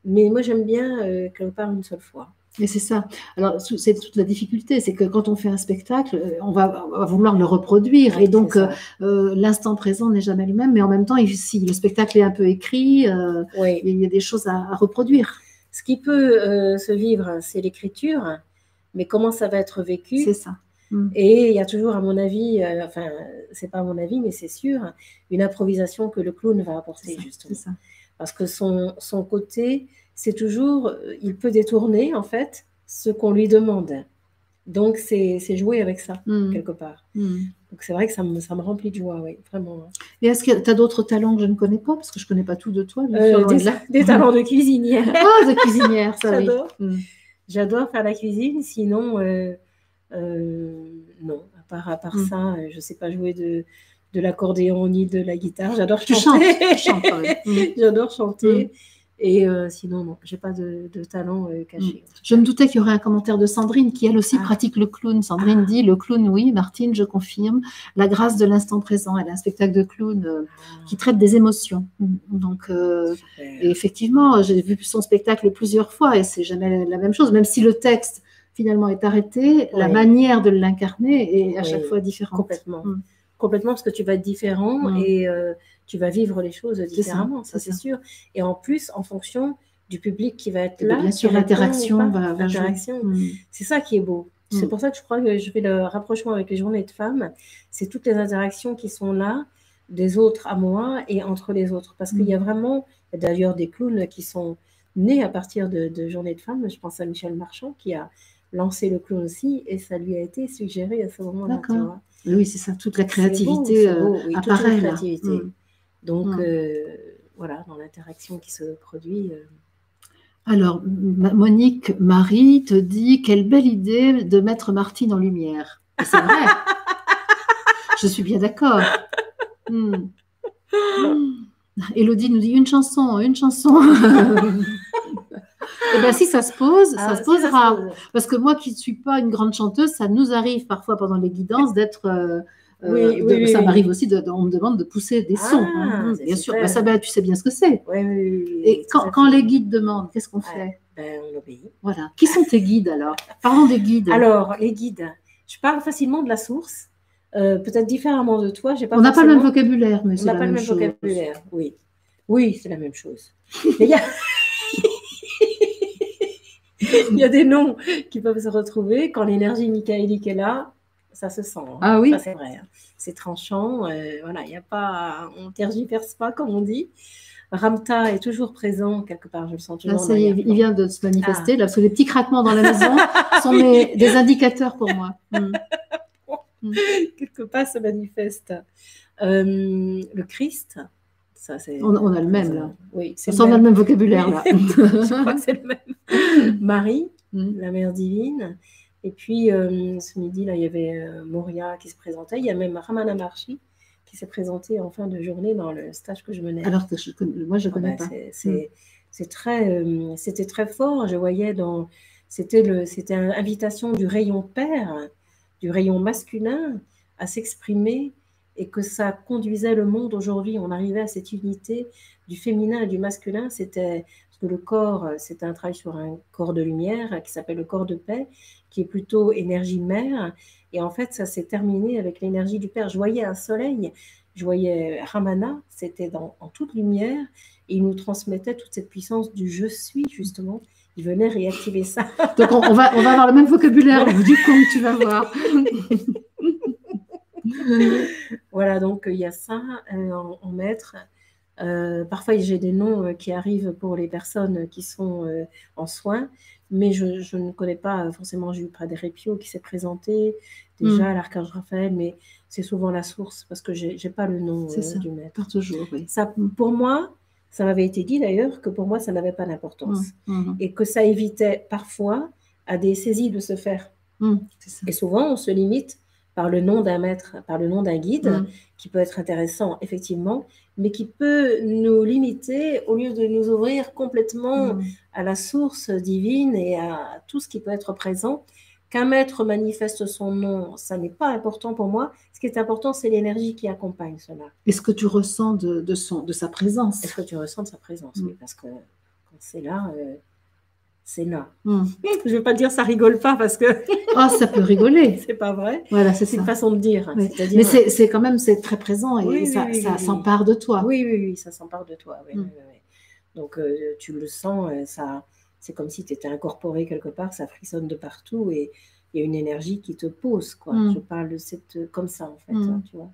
Mais moi, j'aime bien quelque part une seule fois. Et c'est ça. Alors, c'est toute la difficulté, c'est que quand on fait un spectacle, on va vouloir le reproduire. Et donc, l'instant présent n'est jamais le même. Mais en même temps, si le spectacle est un peu écrit, il y a des choses à reproduire. Ce qui peut se vivre, c'est l'écriture. Mais comment ça va être vécu? C'est ça. Et il y a toujours, à mon avis, enfin, c'est pas à mon avis, mais c'est sûr, une improvisation que le clown va apporter, justement. C'est ça. Parce que son côté, c'est toujours, il peut détourner, en fait, ce qu'on lui demande. Donc, c'est jouer avec ça, quelque part. Donc, c'est vrai que ça me remplit de joie, oui, vraiment. Et est-ce que tu as d'autres talents que je ne connais pas? Parce que je ne connais pas tout de toi. Des talents de cuisinière. Ah, de cuisinière, ça J'adore. J'adore faire la cuisine, sinon, non, à part ça, je ne sais pas jouer de l'accordéon ni de la guitare. J'adore chanter. Tu chantes, J'adore chanter. Et sinon, non, je n'ai pas de talent caché. Je me doutais qu'il y aurait un commentaire de Sandrine qui, elle aussi, pratique le clown. Sandrine dit, le clown, oui, Martine, je confirme. La grâce de l'instant présent. Elle a un spectacle de clown qui traite des émotions. Donc, et effectivement, j'ai vu son spectacle plusieurs fois et c'est jamais la même chose. Même si le texte, finalement, est arrêté, la manière de l'incarner est à chaque fois différente. Complètement. Complètement, parce que tu vas être différent et tu vas vivre les choses différemment, ça c'est sûr. Et en plus, en fonction du public qui va être là. Bien sûr, l'interaction va jouer. C'est ça qui est beau. C'est pour ça que je crois que je fais le rapprochement avec les journées de femmes. C'est toutes les interactions qui sont là, des autres à moi et entre les autres. Parce qu'il y a vraiment, d'ailleurs, des clowns qui sont nés à partir de journées de femmes. Je pense à Michel Marchand qui a lancer le clown aussi, et ça lui a été suggéré à ce moment-là. D'accord. Oui, c'est ça, toute la créativité C'est beau, oui, apparaît toute la là. créativité. Donc, voilà, dans l'interaction qui se produit. Alors, Monique Marie te dit quelle belle idée de mettre Martine en lumière. Et c'est vrai. Je suis bien d'accord. Élodie nous dit une chanson, une chanson. Eh bien, si ça se pose, ça se posera. Parce que moi qui ne suis pas une grande chanteuse, ça nous arrive parfois pendant les guidances d'être. Ça m'arrive aussi, on me demande de pousser des sons. Bien sûr, ça, tu sais bien ce que c'est. Et quand les guides demandent, qu'est-ce qu'on fait? On obéit. Voilà. Qui sont tes guides alors? Parlons des guides. Alors, les guides, je parle facilement de la source, peut-être différemment de toi. On n'a pas le même vocabulaire, mais c'est la même chose. On n'a pas le même vocabulaire, oui. Oui, c'est la même chose. Mais il y a des noms qui peuvent se retrouver quand l'énergie michaélique est là, ça se sent. Ah oui. Ça, c'est vrai. C'est tranchant. Voilà, il n'y a pas, on ne tergiverse pas, comme on dit. Ramta est toujours présent quelque part, je le sens toujours. Ça y est, il vient de se manifester, là, parce que les petits craquements dans la maison sont des indicateurs pour moi. Quelque part se manifeste. Le Christ, ça c'est. On a le même là. Oui, on a le même vocabulaire là. Je crois que c'est le même. Marie, la Mère divine. Et puis ce midi là, il y avait Moria qui se présentait. Il y a même Ramana Maharshi qui s'est présenté en fin de journée dans le stage que je menais. Alors que moi je ne connais pas. C'était très fort. Je voyais c'était une invitation du rayon père, du rayon masculin à s'exprimer, et que ça conduisait le monde aujourd'hui. On arrivait à cette unité du féminin et du masculin. Parce que le corps, c'est un travail sur un corps de lumière qui s'appelle le corps de paix, qui est plutôt énergie mère. Et en fait, ça s'est terminé avec l'énergie du père. Je voyais un soleil, je voyais Ramana, c'était en toute lumière, et il nous transmettait toute cette puissance du je suis, justement. Il venait réactiver ça. Donc, on va avoir le même vocabulaire du compte, tu vas voir. Voilà, donc il y a ça en maître. Parfois, j'ai des noms qui arrivent pour les personnes qui sont en soins, mais je ne connais pas forcément Jules Prader-Repio qui s'est présenté déjà, l'archange Raphaël, mais c'est souvent la source parce que je n'ai pas le nom du maître. Toujours, oui. Ça, pour moi, ça m'avait été dit d'ailleurs que pour moi, ça n'avait pas d'importance et que ça évitait parfois à des saisies de se faire. Et souvent, on se limite par le nom d'un maître, par le nom d'un guide, qui peut être intéressant, effectivement, mais qui peut nous limiter au lieu de nous ouvrir complètement à la source divine et à tout ce qui peut être présent. Qu'un maître manifeste son nom, ça n'est pas important pour moi. Ce qui est important, c'est l'énergie qui accompagne cela. Est-ce que tu ressens de sa présence? Est-ce que tu ressens de sa présence? Oui, parce que quand c'est là... c'est là. Je ne vais pas dire ça rigole pas parce que... ça peut rigoler. C'est pas vrai. Voilà, c'est une façon de dire. Oui. Mais c'est quand même, c'est très présent et ça s'empare de toi. Oui, ça s'empare de toi. Oui. Donc, tu le sens, c'est comme si tu étais incorporé quelque part, ça frissonne de partout et il y a une énergie qui te pose, quoi. Je parle de comme ça, en fait. Tu vois,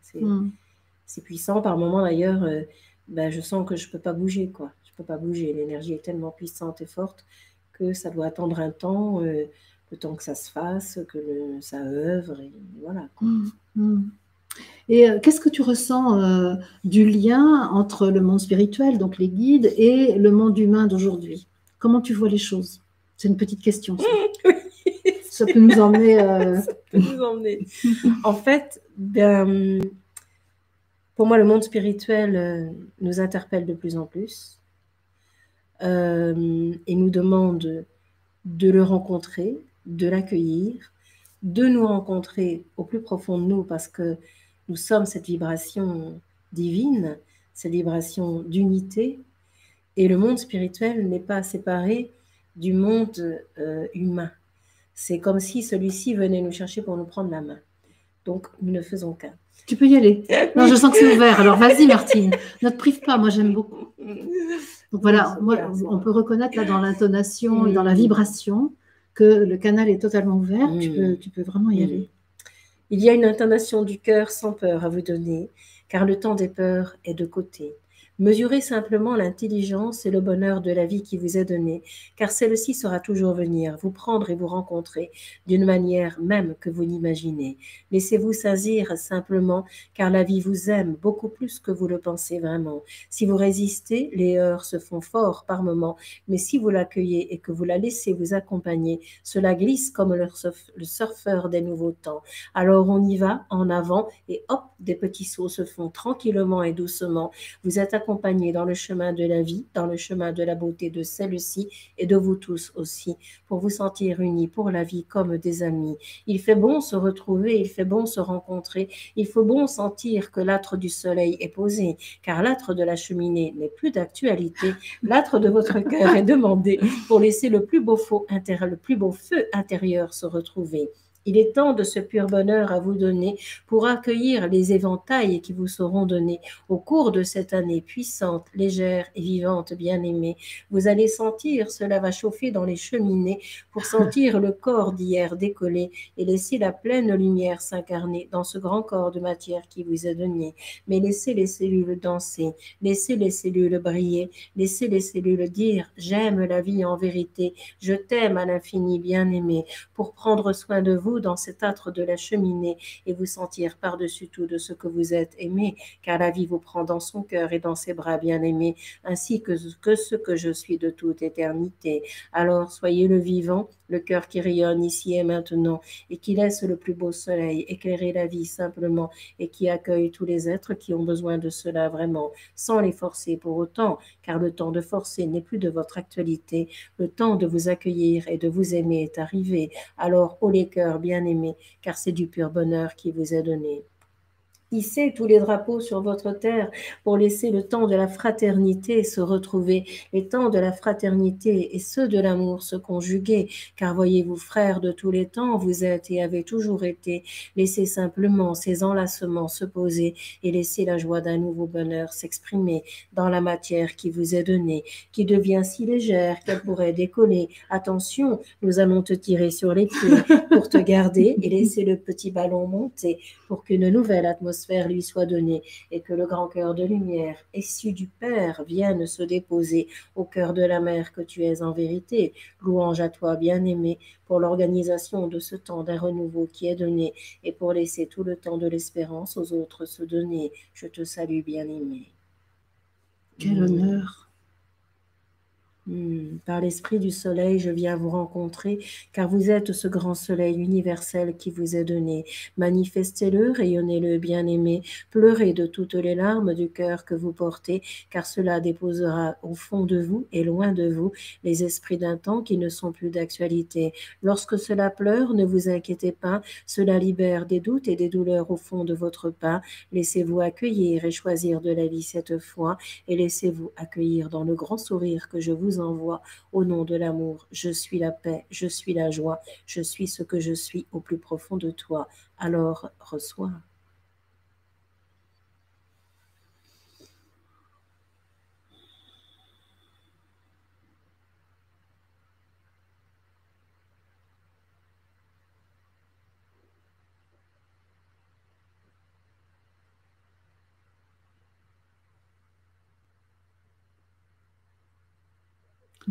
c'est puissant. Par moments, d'ailleurs, je sens que je ne peux pas bouger, quoi. Je ne peux pas bouger. L'énergie est tellement puissante et forte que ça doit attendre un temps, le temps que ça se fasse, que ça œuvre, et voilà. Et qu'est-ce que tu ressens du lien entre le monde spirituel, donc les guides, et le monde humain d'aujourd'hui? Comment tu vois les choses? C'est une petite question. Ça peut nous emmener... Ça peut nous emmener. En fait, pour moi, le monde spirituel nous interpelle de plus en plus. Et nous demande de le rencontrer, de l'accueillir, de nous rencontrer au plus profond de nous parce que nous sommes cette vibration divine, cette vibration d'unité, et le monde spirituel n'est pas séparé du monde humain. C'est comme si celui-ci venait nous chercher pour nous prendre la main. Donc, nous ne faisons qu'un. Tu peux y aller. Non, je sens que c'est ouvert. Alors, vas-y, Martine. Ne te prive pas. Moi, j'aime beaucoup. Donc, voilà, on peut reconnaître là dans l'intonation et dans la vibration que le canal est totalement ouvert. Tu peux vraiment y aller. Il y a une intonation du cœur sans peur à vous donner, car le temps des peurs est de côté. Mesurez simplement l'intelligence et le bonheur de la vie qui vous est donnée, car celle-ci sera toujours venir, vous prendre et vous rencontrer d'une manière même que vous n'imaginez. Laissez-vous saisir simplement, car la vie vous aime beaucoup plus que vous le pensez vraiment. Si vous résistez, les heurts se font forts par moments, mais si vous l'accueillez et que vous la laissez vous accompagner, cela glisse comme le surfeur des nouveaux temps. Alors on y va, en avant, et hop, des petits sauts se font tranquillement et doucement. Vous êtes accompagné dans le chemin de la vie, dans le chemin de la beauté de celle-ci et de vous tous aussi, pour vous sentir unis pour la vie comme des amis. Il fait bon se retrouver, il fait bon se rencontrer, il faut bon sentir que l'âtre du soleil est posé, car l'âtre de la cheminée n'est plus d'actualité. L'âtre de votre cœur est demandé pour laisser le plus beau feu intérieur se retrouver. Il est temps de ce pur bonheur à vous donner pour accueillir les éventails qui vous seront donnés au cours de cette année puissante, légère et vivante, bien-aimée. Vous allez sentir, cela va chauffer dans les cheminées pour sentir le corps d'hier décoller et laisser la pleine lumière s'incarner dans ce grand corps de matière qui vous est donné. Mais laissez les cellules danser, laissez les cellules briller, laissez les cellules dire « J'aime la vie en vérité, je t'aime à l'infini, bien-aimé » pour prendre soin de vous dans cet âtre de la cheminée et vous sentir par-dessus tout de ce que vous êtes aimé, car la vie vous prend dans son cœur et dans ses bras bien-aimés, ainsi que ce que je suis de toute éternité. Alors soyez le vivant, le cœur qui rayonne ici et maintenant, et qui laisse le plus beau soleil éclairer la vie simplement, et qui accueille tous les êtres qui ont besoin de cela vraiment, sans les forcer pour autant, car le temps de forcer n'est plus de votre actualité, le temps de vous accueillir et de vous aimer est arrivé. Alors, ô les cœurs bien-aimés, car c'est du pur bonheur qui vous est donné. Hissez tous les drapeaux sur votre terre pour laisser le temps de la fraternité se retrouver, les temps de la fraternité et ceux de l'amour se conjuguer, car voyez-vous, frères de tous les temps, vous êtes et avez toujours été. Laissez simplement ces enlacements se poser et laissez la joie d'un nouveau bonheur s'exprimer dans la matière qui vous est donnée, qui devient si légère qu'elle pourrait décoller. Attention, nous allons te tirer sur les pieds pour te garder et laisser le petit ballon monter pour qu'une nouvelle atmosphère lui soit donnée et que le grand cœur de lumière, issu du Père, vienne se déposer au cœur de la mère que tu es en vérité. Louange à toi, bien-aimé, pour l'organisation de ce temps d'un renouveau qui est donné et pour laisser tout le temps de l'espérance aux autres se donner. Je te salue, bien-aimé. Quel honneur! Par l'esprit du soleil, je viens vous rencontrer, car vous êtes ce grand soleil universel qui vous est donné. Manifestez-le, rayonnez-le, bien-aimé, pleurez de toutes les larmes du cœur que vous portez, car cela déposera au fond de vous et loin de vous les esprits d'un temps qui ne sont plus d'actualité. Lorsque cela pleure, ne vous inquiétez pas, cela libère des doutes et des douleurs au fond de votre pain. Laissez-vous accueillir et choisir de la vie cette fois, et laissez-vous accueillir dans le grand sourire que je vous envoie au nom de l'amour. Je suis la paix, je suis la joie, je suis ce que je suis au plus profond de toi. Alors reçois.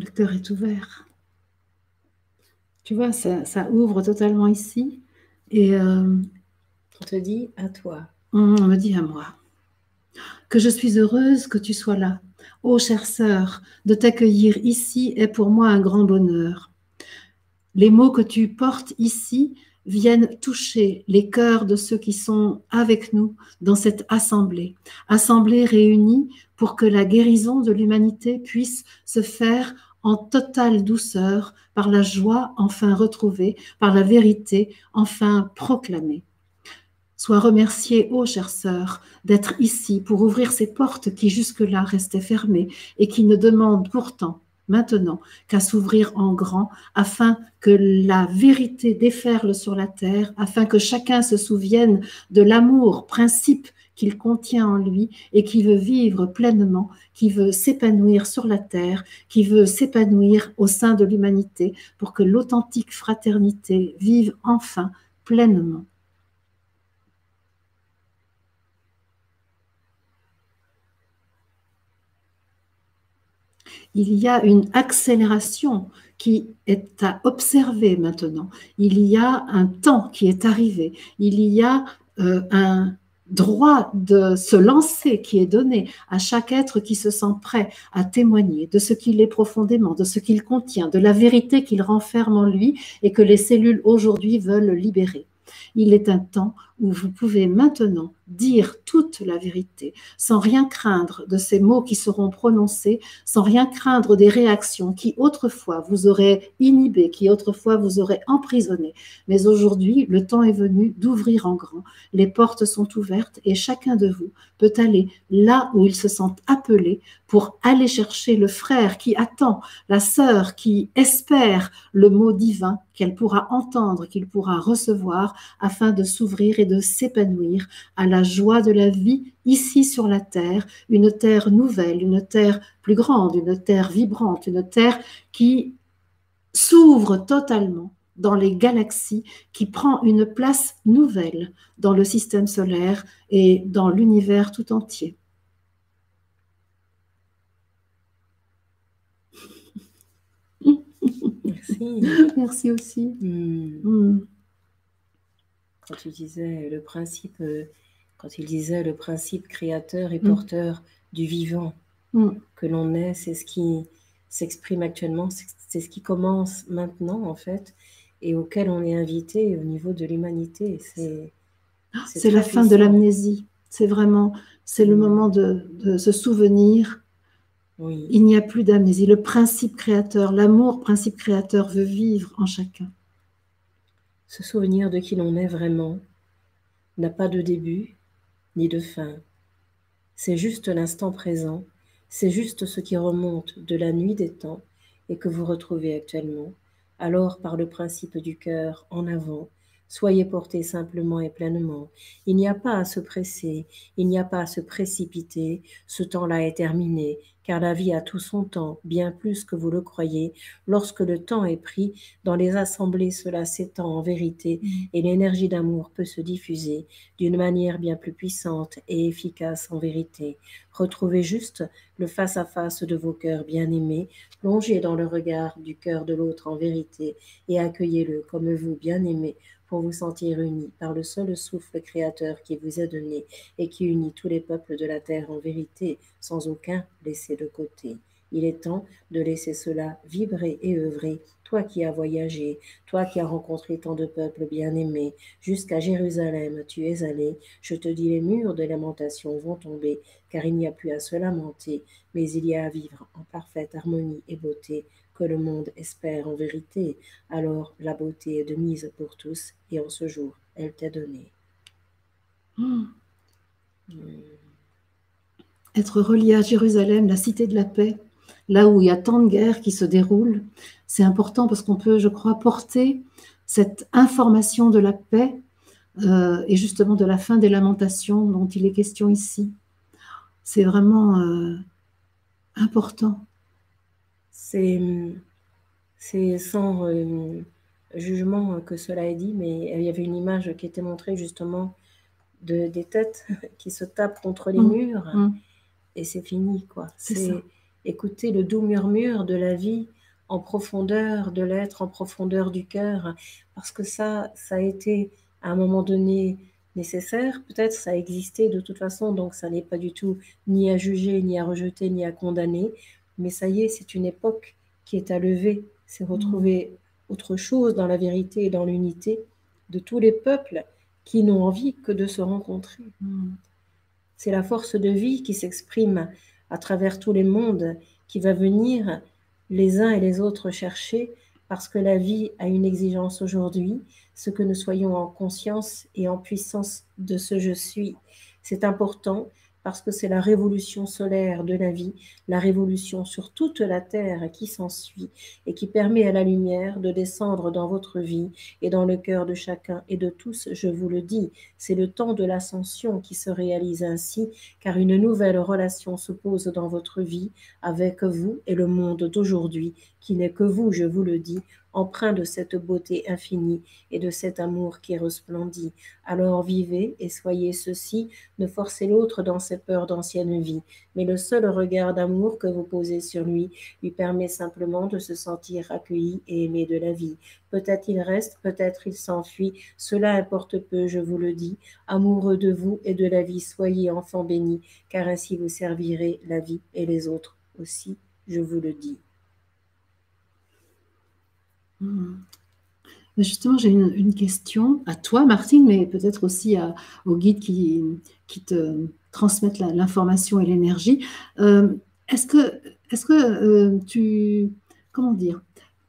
Le cœur est ouvert. Tu vois, ça ouvre totalement ici. Et on te dit à toi. On me dit à moi. Que je suis heureuse que tu sois là. Ô chère sœur, de t'accueillir ici est pour moi un grand bonheur. Les mots que tu portes ici viennent toucher les cœurs de ceux qui sont avec nous dans cette assemblée réunie pour que la guérison de l'humanité puisse se faire en totale douceur, par la joie enfin retrouvée, par la vérité enfin proclamée. Sois remerciée, ô chère sœur, d'être ici pour ouvrir ces portes qui jusque-là restaient fermées et qui ne demandent pourtant maintenant qu'à s'ouvrir en grand afin que la vérité déferle sur la terre, afin que chacun se souvienne de l'amour, principe qu'il contient en lui et qui veut vivre pleinement, qui veut s'épanouir sur la terre, qui veut s'épanouir au sein de l'humanité pour que l'authentique fraternité vive enfin pleinement. Il y a une accélération qui est à observer maintenant. Il y a un temps qui est arrivé. Il y a un droit de se lancer qui est donné à chaque être qui se sent prêt à témoigner de ce qu'il est profondément, de ce qu'il contient, de la vérité qu'il renferme en lui et que les cellules aujourd'hui veulent libérer. Il est un temps où vous pouvez maintenant dire toute la vérité, sans rien craindre de ces mots qui seront prononcés, sans rien craindre des réactions qui autrefois vous auraient inhibé, qui autrefois vous auraient emprisonné. Mais aujourd'hui, le temps est venu d'ouvrir en grand. Les portes sont ouvertes et chacun de vous peut aller là où il se sent appelé pour aller chercher le frère qui attend, la sœur qui espère le mot divin qu'elle pourra entendre, qu'il pourra recevoir afin de s'ouvrir et de s'épanouir à la joie de la vie ici sur la terre, une terre nouvelle, une terre plus grande, une terre vibrante, une terre qui s'ouvre totalement dans les galaxies, qui prend une place nouvelle dans le système solaire et dans l'univers tout entier. Merci. Merci aussi. Quand tu disais le principe, quand il disait le principe créateur et porteur du vivant que l'on est, c'est ce qui s'exprime actuellement, c'est ce qui commence maintenant en fait, et auquel on est invité au niveau de l'humanité. C'est la fin de l'amnésie. C'est vraiment, c'est le moment de se souvenir. Oui. Il n'y a plus d'amnésie. Le principe créateur, l'amour principe créateur veut vivre en chacun. Se souvenir de qui l'on est vraiment n'a pas de début ni de fin. C'est juste l'instant présent, c'est juste ce qui remonte de la nuit des temps et que vous retrouvez actuellement. Alors, par le principe du cœur en avant, soyez portés simplement et pleinement. Il n'y a pas à se presser, il n'y a pas à se précipiter, ce temps-là est terminé, car la vie a tout son temps, bien plus que vous le croyez. Lorsque le temps est pris, dans les assemblées, cela s'étend en vérité et l'énergie d'amour peut se diffuser d'une manière bien plus puissante et efficace en vérité. Retrouvez juste le face-à-face de vos cœurs bien-aimés, plongez dans le regard du cœur de l'autre en vérité et accueillez-le comme vous bien-aimé pour vous sentir unis par le seul souffle créateur qui vous est donné et qui unit tous les peuples de la terre en vérité, sans aucun laissé de côté. Il est temps de laisser cela vibrer et œuvrer, toi qui as voyagé, toi qui as rencontré tant de peuples bien-aimés, jusqu'à Jérusalem tu es allé, je te dis les murs de lamentation vont tomber, car il n'y a plus à se lamenter, mais il y a à vivre en parfaite harmonie et beauté, que le monde espère en vérité. Alors la beauté est de mise pour tous, et en ce jour, elle t'est donnée. Être relié à Jérusalem, la cité de la paix, là où il y a tant de guerres qui se déroulent, c'est important parce qu'on peut, je crois, porter cette information de la paix et justement de la fin des lamentations dont il est question ici. C'est vraiment important. C'est sans jugement que cela est dit, mais il y avait une image qui était montrée justement des têtes qui se tapent contre les murs et c'est fini, quoi. C'est écouter le doux murmure de la vie en profondeur de l'être, en profondeur du cœur, parce que ça a été à un moment donné nécessaire, peut-être ça a existé de toute façon, donc ça n'est pas du tout ni à juger, ni à rejeter, ni à condamner, mais ça y est, c'est une époque qui est à lever, c'est retrouver autre chose dans la vérité et dans l'unité de tous les peuples qui n'ont envie que de se rencontrer. C'est la force de vie qui s'exprime à travers tous les mondes, qui va venir les uns et les autres chercher, parce que la vie a une exigence aujourd'hui, ce que nous soyons en conscience et en puissance de ce je suis. C'est important parce que c'est la révolution solaire de la vie, la révolution sur toute la terre qui s'ensuit et qui permet à la lumière de descendre dans votre vie et dans le cœur de chacun et de tous, je vous le dis. C'est le temps de l'ascension qui se réalise ainsi, car une nouvelle relation se pose dans votre vie avec vous et le monde d'aujourd'hui, qui n'est que vous, je vous le dis, empreint de cette beauté infinie et de cet amour qui resplendit. Alors vivez et soyez ceci, ne forcez l'autre dans ses peurs d'ancienne vie, mais le seul regard d'amour que vous posez sur lui permet simplement de se sentir accueilli et aimé de la vie. Peut-être il reste, peut-être il s'enfuit, cela importe peu, je vous le dis. Amoureux de vous et de la vie, soyez enfants bénis, car ainsi vous servirez la vie et les autres aussi, je vous le dis. Justement, j'ai une question à toi, Martine, mais peut-être aussi aux guides qui te transmettent l'information et l'énergie. Comment dire,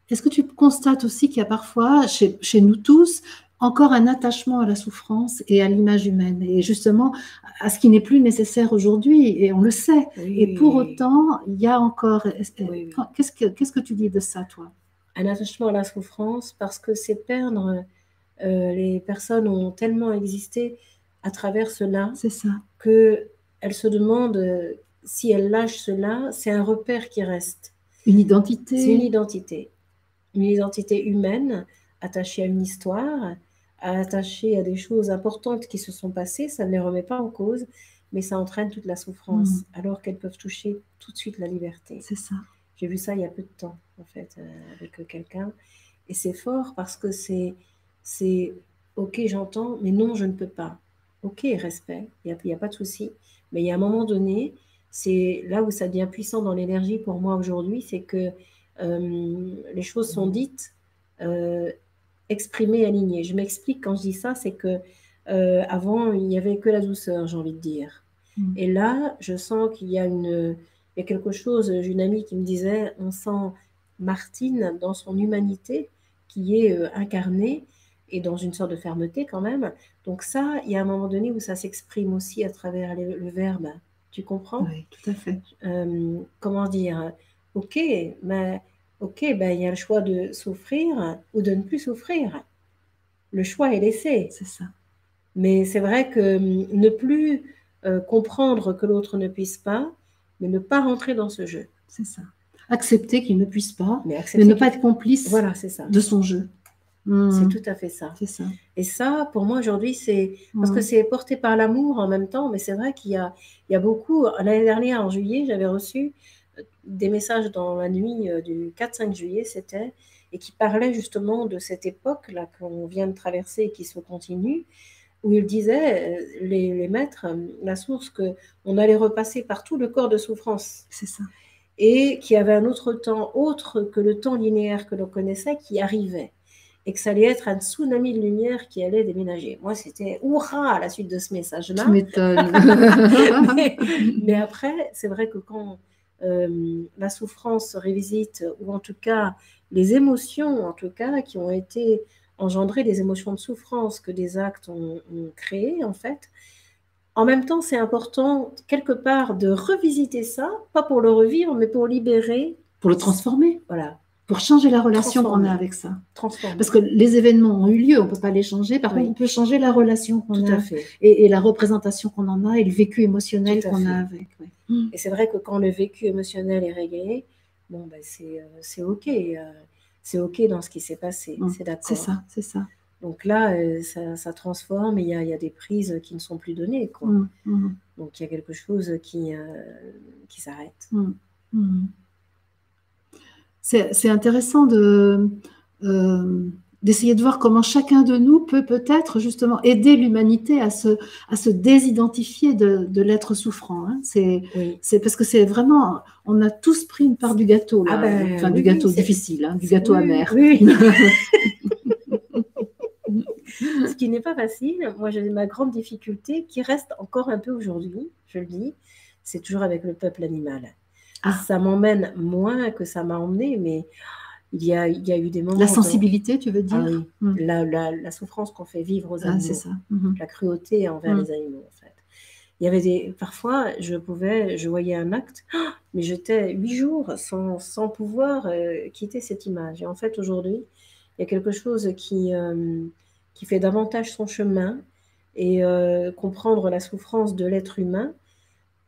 est-ce que tu constates aussi qu'il y a parfois, chez nous tous, encore un attachement à la souffrance et à l'image humaine, et justement à ce qui n'est plus nécessaire aujourd'hui, et on le sait. Oui. Et pour autant, il y a encore... Oui. Qu'est-ce que tu dis de ça, toi? Un attachement à la souffrance, parce que c'est perdre... les personnes ont tellement existé à travers cela C'est ça. qu'elles se demandent si elles lâchent cela, c'est un repère qui reste. Une identité. C'est une identité. Une identité humaine attachée à une histoire, attachée à des choses importantes qui se sont passées. Ça ne les remet pas en cause, mais ça entraîne toute la souffrance, alors qu'elles peuvent toucher tout de suite la liberté. C'est ça. J'ai vu ça il y a peu de temps, en fait, avec quelqu'un. Et c'est fort parce que c'est ok, j'entends, mais non, je ne peux pas. Ok, respect, il n'y a pas de souci. Mais il y a un moment donné, c'est là où ça devient puissant dans l'énergie pour moi aujourd'hui, c'est que les choses sont dites, exprimées, alignées. Je m'explique quand je dis ça, c'est que avant, il n'y avait que la douceur, j'ai envie de dire. Et là, je sens qu'il y a quelque chose, j'ai une amie qui me disait, on sent Martine dans son humanité qui est incarnée et dans une sorte de fermeté quand même. Donc ça, il y a un moment donné où ça s'exprime aussi à travers le verbe. Tu comprends? Oui, tout à fait. Comment dire? Ok, mais ben, il y a le choix de souffrir ou de ne plus souffrir. Le choix est laissé. C'est ça. Mais c'est vrai que ne plus comprendre que l'autre ne puisse pas, mais ne pas rentrer dans ce jeu. C'est ça. Accepter qu'il ne puisse pas, mais ne pas être complice de son jeu. C'est tout à fait ça. C'est ça. Et ça, pour moi, aujourd'hui, c'est parce que c'est porté par l'amour en même temps, mais c'est vrai qu'il y a beaucoup. L'année dernière, en juillet, j'avais reçu des messages dans la nuit du 4-5 juillet, c'était, et qui parlaient justement de cette époque-là qu'on vient de traverser et qui se continue, où il disait, les maîtres, la source, qu'on allait repasser par tout le corps de souffrance. C'est ça. Et qu'il y avait un autre temps, autre que le temps linéaire que l'on connaissait, qui arrivait. Et que ça allait être un tsunami de lumière qui allait déménager. Moi, c'était hurrah à la suite de ce message-là. Tu m'étonnes. mais après, c'est vrai que quand la souffrance se révisite, ou en tout cas les émotions, en tout cas, qui ont été engendrées, des émotions de souffrance que des actes ont créées, en fait, en même temps, c'est important, quelque part, de revisiter ça, pas pour le revivre, mais pour libérer. Pour le transformer. Voilà. Pour changer la relation qu'on a avec ça. Transformer. Parce que les événements ont eu lieu, on ne peut pas les changer. Par contre, on peut changer la relation qu'on a et la représentation qu'on en a et le vécu émotionnel qu'on a avec. Ouais. Et c'est vrai que quand le vécu émotionnel est réglé, bon, ben c'est OK. C'est OK dans ce qui s'est passé. C'est d'accord. C'est ça, c'est ça. Donc là, ça transforme et il y a des prises qui ne sont plus données, quoi. Donc il y a quelque chose qui s'arrête. C'est intéressant d'essayer de voir comment chacun de nous peut peut-être justement aider l'humanité à se désidentifier de l'être souffrant. Hein. C'est parce que c'est vraiment, on a tous pris une part du gâteau, là. Du gâteau difficile, hein, du gâteau amer. Oui. Ce qui n'est pas facile. Moi, j'ai ma grande difficulté qui reste encore un peu aujourd'hui, je le dis, c'est toujours avec le peuple animal. Ça m'emmène moins que ça m'a emmené, mais il y a eu des moments... La sensibilité, tu veux dire? Oui, la souffrance qu'on fait vivre aux animaux. C'est ça. La cruauté envers les animaux, en fait. Il y avait parfois, je voyais un acte, mais j'étais 8 jours sans pouvoir quitter cette image. Et en fait, aujourd'hui, il y a quelque chose qui fait davantage son chemin et comprendre la souffrance de l'être humain.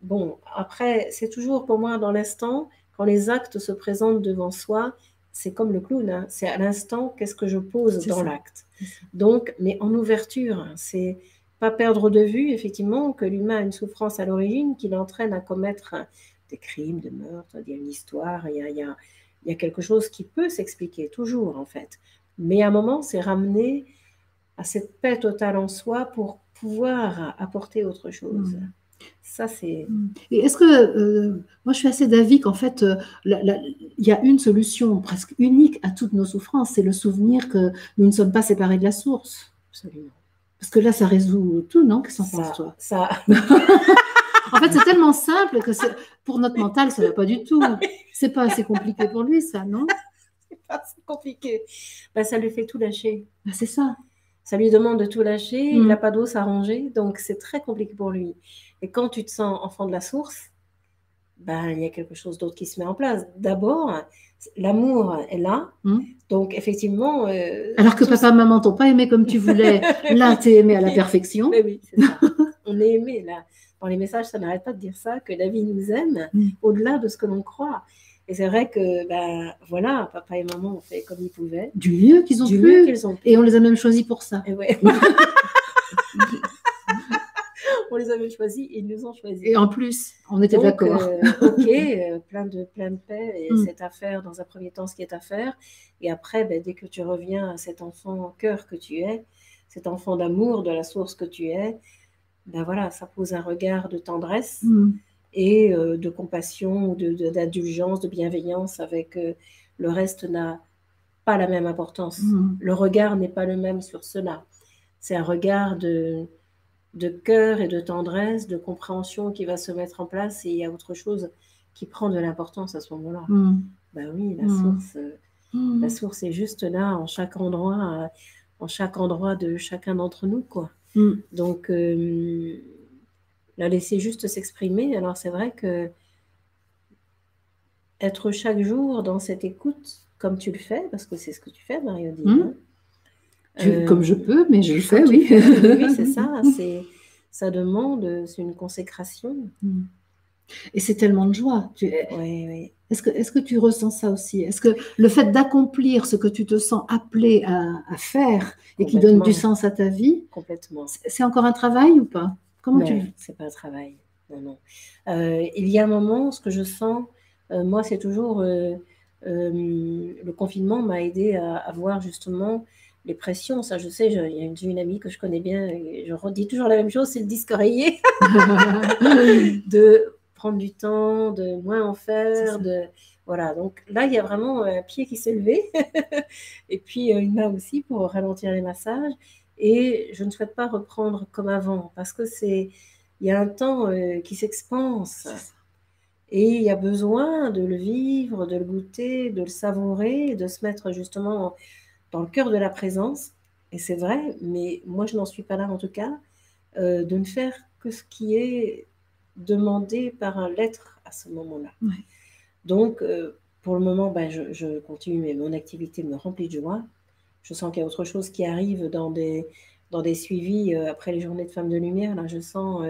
Bon, après, c'est toujours pour moi dans l'instant, quand les actes se présentent devant soi, c'est comme le clown, hein, c'est à l'instant qu'est-ce que je pose dans ça. l'acte. Donc, mais en ouverture, hein, c'est pas perdre de vue, effectivement, que l'humain a une souffrance à l'origine qui l'entraîne à commettre des crimes, des meurtres, il y a une histoire, il y a quelque chose qui peut s'expliquer, toujours, en fait. Mais à un moment, c'est ramener à cette paix totale en soi pour pouvoir apporter autre chose. Ça, c'est... Et est-ce que, moi je suis assez d'avis qu'en fait, il y a une solution presque unique à toutes nos souffrances, c'est le souvenir que nous ne sommes pas séparés de la source. Absolument. Parce que là, ça résout tout, non? Qu'est-ce que t'en penses, toi? Ça... En fait, c'est tellement simple que pour notre mental, ça ne va pas du tout. C'est pas assez compliqué pour lui, ça, non? C'est pas assez compliqué. Ben, ça lui fait tout lâcher. Ben, c'est ça. Ça lui demande de tout lâcher, il n'a pas d'os à ranger, donc c'est très compliqué pour lui. Et quand tu te sens enfant de la source, ben, il y a quelque chose d'autre qui se met en place. D'abord, l'amour est là, donc effectivement... alors que papa, maman t'ont pas aimé comme tu voulais, là, t'es aimé à la perfection. Mais oui, c'est ça. On est aimé, là. Dans les messages, ça n'arrête pas de dire ça, que la vie nous aime, au-delà de ce que l'on croit. Et c'est vrai que, ben, voilà, papa et maman ont fait comme ils pouvaient. Du mieux qu'ils ont pu. Et on les a même choisis pour ça. Et ouais. On les avait choisis et ils nous ont choisis. Et en plus, on était d'accord. Ok, plein de paix, et c'est à faire dans un premier temps ce qui est à faire. Et après, ben, dès que tu reviens à cet enfant cœur que tu es, cet enfant d'amour de la source que tu es, ben voilà, ça pose un regard de tendresse et de compassion, d'indulgence, de bienveillance avec le reste n'a pas la même importance. Le regard n'est pas le même sur cela. C'est un regard de cœur et de tendresse, de compréhension qui va se mettre en place, et il y a autre chose qui prend de l'importance à ce moment-là. Ben oui, la source est juste là, en chaque endroit de chacun d'entre nous, quoi. Donc, la laisser juste s'exprimer. Alors, c'est vrai que être chaque jour dans cette écoute, comme tu le fais, parce que c'est ce que tu fais, Marie-Odile. Comme je peux, mais je le fais, oui. Oui, c'est ça. Ça demande, c'est une consécration. Et c'est tellement de joie. Oui. Est-ce que tu ressens ça aussi? Est-ce que le fait d'accomplir ce que tu te sens appelé à faire et qui donne du sens à ta vie, complètement, c'est encore un travail ou pas? Comment tu le vis? C'est pas un travail. Non. Il y a un moment, ce que je sens, moi, c'est toujours le confinement m'a aidé à voir justement les pressions. Ça, je sais, j'ai une amie que je connais bien, et je redis toujours la même chose, c'est le disque oreiller. De prendre du temps, de moins en faire, voilà. Donc là, il y a vraiment un pied qui s'est levé et puis une main aussi pour ralentir les massages. Et je ne souhaite pas reprendre comme avant parce que il y a un temps qui s'expanse et il y a besoin de le vivre, de le goûter, de le savourer, de se mettre justement dans le cœur de la présence. Et c'est vrai, mais moi, je n'en suis pas là en tout cas, de ne faire que ce qui est demandé par un l'être à ce moment-là. Donc, pour le moment, ben, je continue, mais mon activité me remplit de joie. Je sens qu'il y a autre chose qui arrive dans des suivis après les journées de Femmes de Lumière. Là, je sens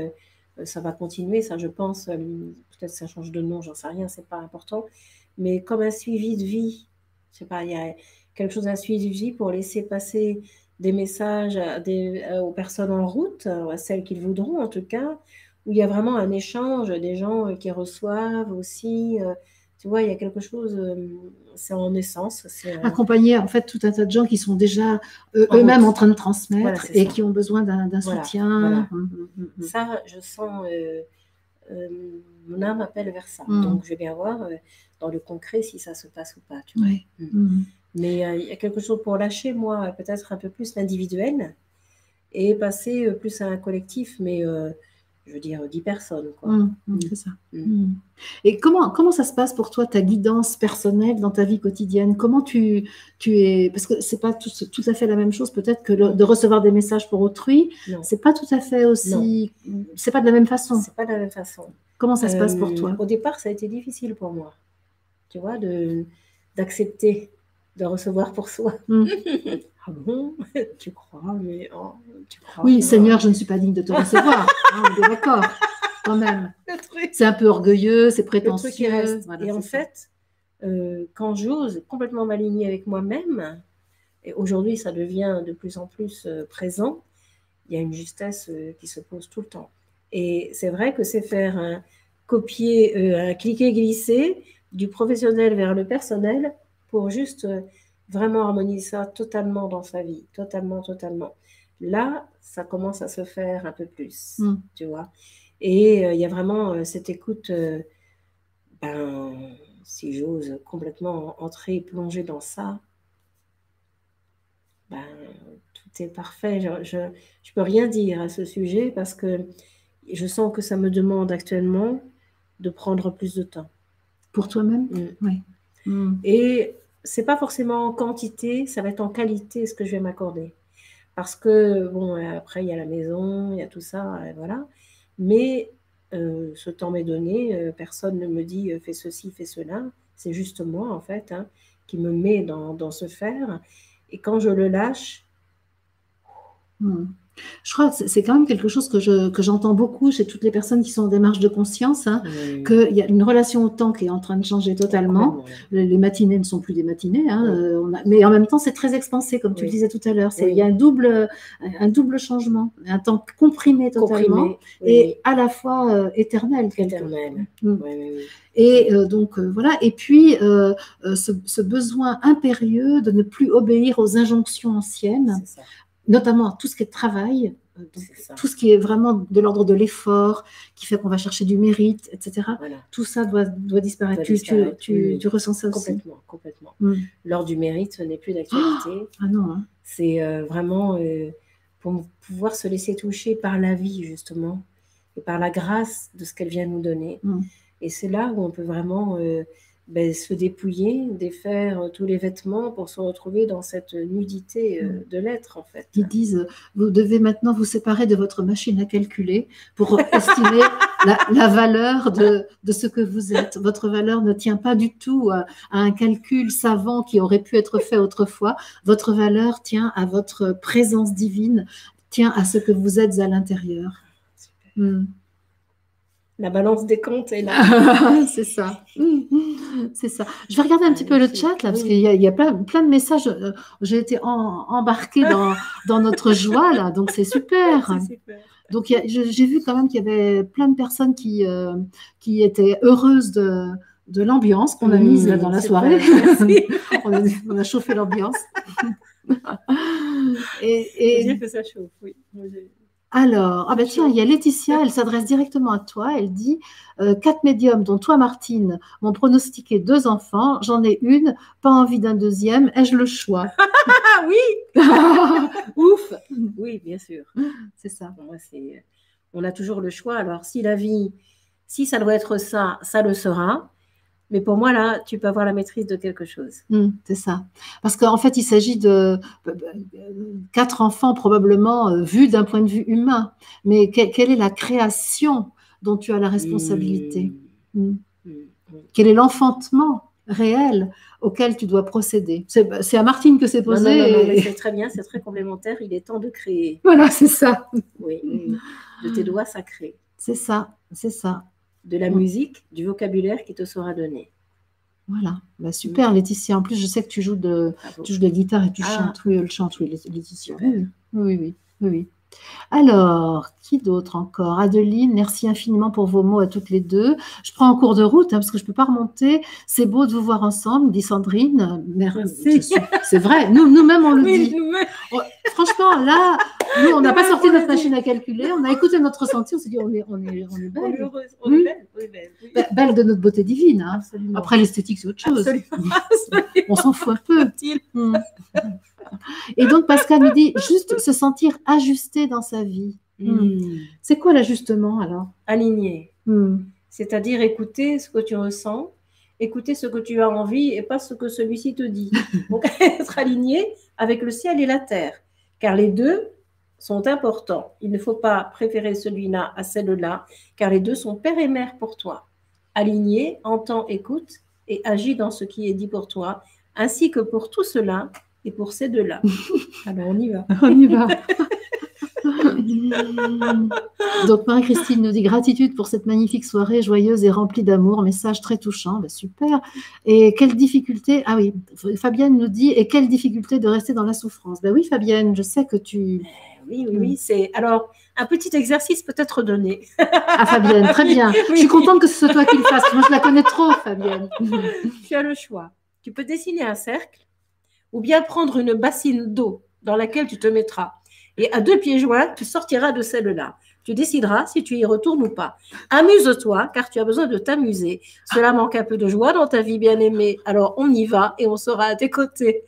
ça va continuer. Ça, je pense, peut-être ça change de nom, j'en sais rien, c'est pas important. Mais comme un suivi de vie, je sais pas, il y a quelque chose, un suivi de vie pour laisser passer des messages aux personnes en route, à celles qu'ils voudront en tout cas, où il y a vraiment un échange, des gens qui reçoivent aussi. Tu vois, il y a quelque chose, c'est en essence. Accompagner en fait tout un tas de gens qui sont déjà eux-mêmes en train de transmettre et qui ont besoin d'un soutien. Voilà. Ça, je sens, mon âme appelle vers ça. Donc, je vais bien voir dans le concret si ça se passe ou pas. Tu vois. Mais il y a quelque chose pour lâcher, moi, peut-être un peu plus l'individuel et passer plus à un collectif, mais je veux dire 10 personnes. C'est ça. Et comment ça se passe pour toi, ta guidance personnelle dans ta vie quotidienne? Comment tu es... Parce que c'est pas tout à fait la même chose peut-être que de recevoir des messages pour autrui. C'est pas tout à fait aussi... C'est pas de la même façon. C'est pas de la même façon. Comment ça se passe pour toi? Au départ, ça a été difficile pour moi. Tu vois, d'accepter de recevoir pour soi. Ah bon? Tu crois, mais tu crois. Oui, Seigneur, je ne suis pas digne de te recevoir. On est d'accord, quand même. C'est un peu orgueilleux, c'est prétentieux. Voilà, et en fait, quand j'ose complètement m'aligner avec moi-même, et aujourd'hui ça devient de plus en plus présent, il y a une justesse qui se pose tout le temps. Et c'est vrai que c'est faire un copier, un cliquer-glisser du professionnel vers le personnel pour juste vraiment harmoniser ça totalement dans sa vie, totalement, totalement. Là, ça commence à se faire un peu plus, tu vois. Et il y a vraiment cette écoute, si j'ose complètement entrer et plonger dans ça, tout est parfait. Je peux rien dire à ce sujet parce que je sens que ça me demande actuellement de prendre plus de temps. Pour toi-même? Oui. Et c'est pas forcément en quantité, ça va être en qualité ce que je vais m'accorder. Parce que, bon, après, il y a la maison, il y a tout ça, voilà. Mais ce temps m'est donné, personne ne me dit fais ceci, fais cela. C'est juste moi, en fait, qui me met dans ce faire. Et quand je le lâche... Je crois que c'est quand même quelque chose que j'entends beaucoup chez toutes les personnes qui sont en démarche de conscience, qu'il y a une relation au temps qui est en train de changer totalement. Les matinées ne sont plus des matinées, mais en même temps, c'est très expansé, comme tu le disais tout à l'heure. Il y a un double changement, un temps comprimé totalement et à la fois éternel. Et donc, voilà. Et puis, ce besoin impérieux de ne plus obéir aux injonctions anciennes, notamment tout ce qui est travail, tout ce qui est vraiment de l'ordre de l'effort, qui fait qu'on va chercher du mérite, etc. Voilà. Tout ça doit disparaître. Tu ressens ça aussi? Complètement. L'ordre du mérite, ce n'est plus d'actualité. Ah non. C'est vraiment pour pouvoir se laisser toucher par la vie, justement, et par la grâce de ce qu'elle vient nous donner. Et c'est là où on peut vraiment... se dépouiller, défaire tous les vêtements pour se retrouver dans cette nudité de l'être, en fait. Ils disent, vous devez maintenant vous séparer de votre machine à calculer pour estimer la valeur de ce que vous êtes. Votre valeur ne tient pas du tout à un calcul savant qui aurait pu être fait autrefois. Votre valeur tient à votre présence divine, tient à ce que vous êtes à l'intérieur. La balance des comptes est là. C'est ça. C'est ça. Je vais regarder un petit peu le chat là, parce qu'il y a plein de messages. J'ai été embarquée dans notre joie là, donc c'est super. Donc j'ai vu quand même qu'il y avait plein de personnes qui étaient heureuses de l'ambiance qu'on a mise là dans la soirée. on a chauffé l'ambiance. J'ai fait ça chauffe, oui. Alors, tiens, il y a Laetitia, elle s'adresse directement à toi. Elle dit 4 médiums, dont toi, Martine, m'ont pronostiqué 2 enfants. J'en ai une, pas envie d'un deuxième. Ai-je le choix? Oui. Ouf. Oui, bien sûr. C'est ça. Pour moi, on a toujours le choix. Alors, si la vie, si ça doit être ça, ça le sera. Mais pour moi, là, tu peux avoir la maîtrise de quelque chose. C'est ça. Parce qu'en fait, il s'agit de 4 enfants probablement vus d'un point de vue humain. Mais quelle est la création dont tu as la responsabilité? Quel est l'enfantement réel auquel tu dois procéder? C'est à Martine que c'est posé. Non, mais c'est très bien, c'est très complémentaire. Il est temps de créer. Voilà, c'est ça. Oui. De tes doigts, ça crée. C'est ça, c'est ça. De la musique, du vocabulaire qui te sera donné. Voilà, super Laetitia. En plus, je sais que tu joues de la guitare et tu chantes. Oui, elle chante, oui, Laetitia. Oui. Alors, qui d'autre encore? Adeline, merci infiniment pour vos mots à toutes les deux. Je prends en cours de route parce que je ne peux pas remonter. C'est beau de vous voir ensemble, dit Sandrine. Merci. C'est vrai, nous-mêmes on le dit. Franchement, là, nous, on n'a pas sorti notre machine à calculer, on a écouté notre ressenti, on s'est dit on est belle. On est heureuse, on est belle. Belle de notre beauté divine. Après, l'esthétique, c'est autre chose. Absolument. On s'en fout un peu. Et donc, Pascal nous dit juste se sentir ajusté dans sa vie. C'est quoi l'ajustement alors? Aligné. C'est-à-dire écouter ce que tu ressens, écouter ce que tu as envie et pas ce que celui-ci te dit. Donc, être aligné avec le ciel et la terre. Car les deux sont importants. Il ne faut pas préférer celui-là à celle-là, car les deux sont père et mère pour toi. Aligné, entends, écoute et agis dans ce qui est dit pour toi, ainsi que pour tout cela et pour ces deux-là. Alors, on y va. On y va. Donc Marie-Christine nous dit gratitude pour cette magnifique soirée joyeuse et remplie d'amour, message très touchant, ben, super. Et quelle difficulté, ah oui, Fabienne nous dit, et quelle difficulté de rester dans la souffrance. Ben oui Fabienne, je sais que tu... Oui, c'est alors un petit exercice peut-être donné. Ah Fabienne, très bien. Oui. Je suis contente que ce soit toi qui le fasses. Moi je la connais trop Fabienne. Tu as le choix. Tu peux dessiner un cercle ou bien prendre une bassine d'eau dans laquelle tu te mettras. Et à 2 pieds joints, tu sortiras de celle-là. Tu décideras si tu y retournes ou pas. Amuse-toi, car tu as besoin de t'amuser. Cela manque un peu de joie dans ta vie bien-aimée. Alors on y va et on sera à tes côtés.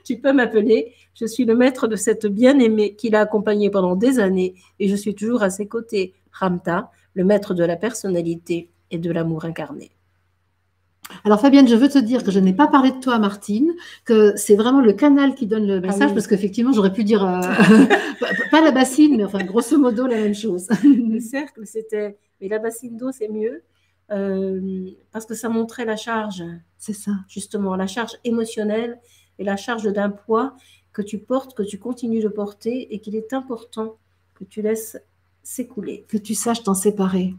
Tu peux m'appeler. Je suis le maître de cette bien-aimée qui l'a accompagnée pendant des années et je suis toujours à ses côtés. Ramta, le maître de la personnalité et de l'amour incarné. Alors Fabienne, je veux te dire que je n'ai pas parlé de toi, Martine, que c'est vraiment le canal qui donne le message, parce qu'effectivement, j'aurais pu dire, pas la bassine, mais enfin, grosso modo, la même chose. Le cercle, c'était... Mais la bassine d'eau, c'est mieux, parce que ça montrait la charge. C'est ça. Justement, la charge émotionnelle et la charge d'un poids que tu portes, que tu continues de porter, et qu'il est important que tu laisses s'écouler. Que tu saches t'en séparer.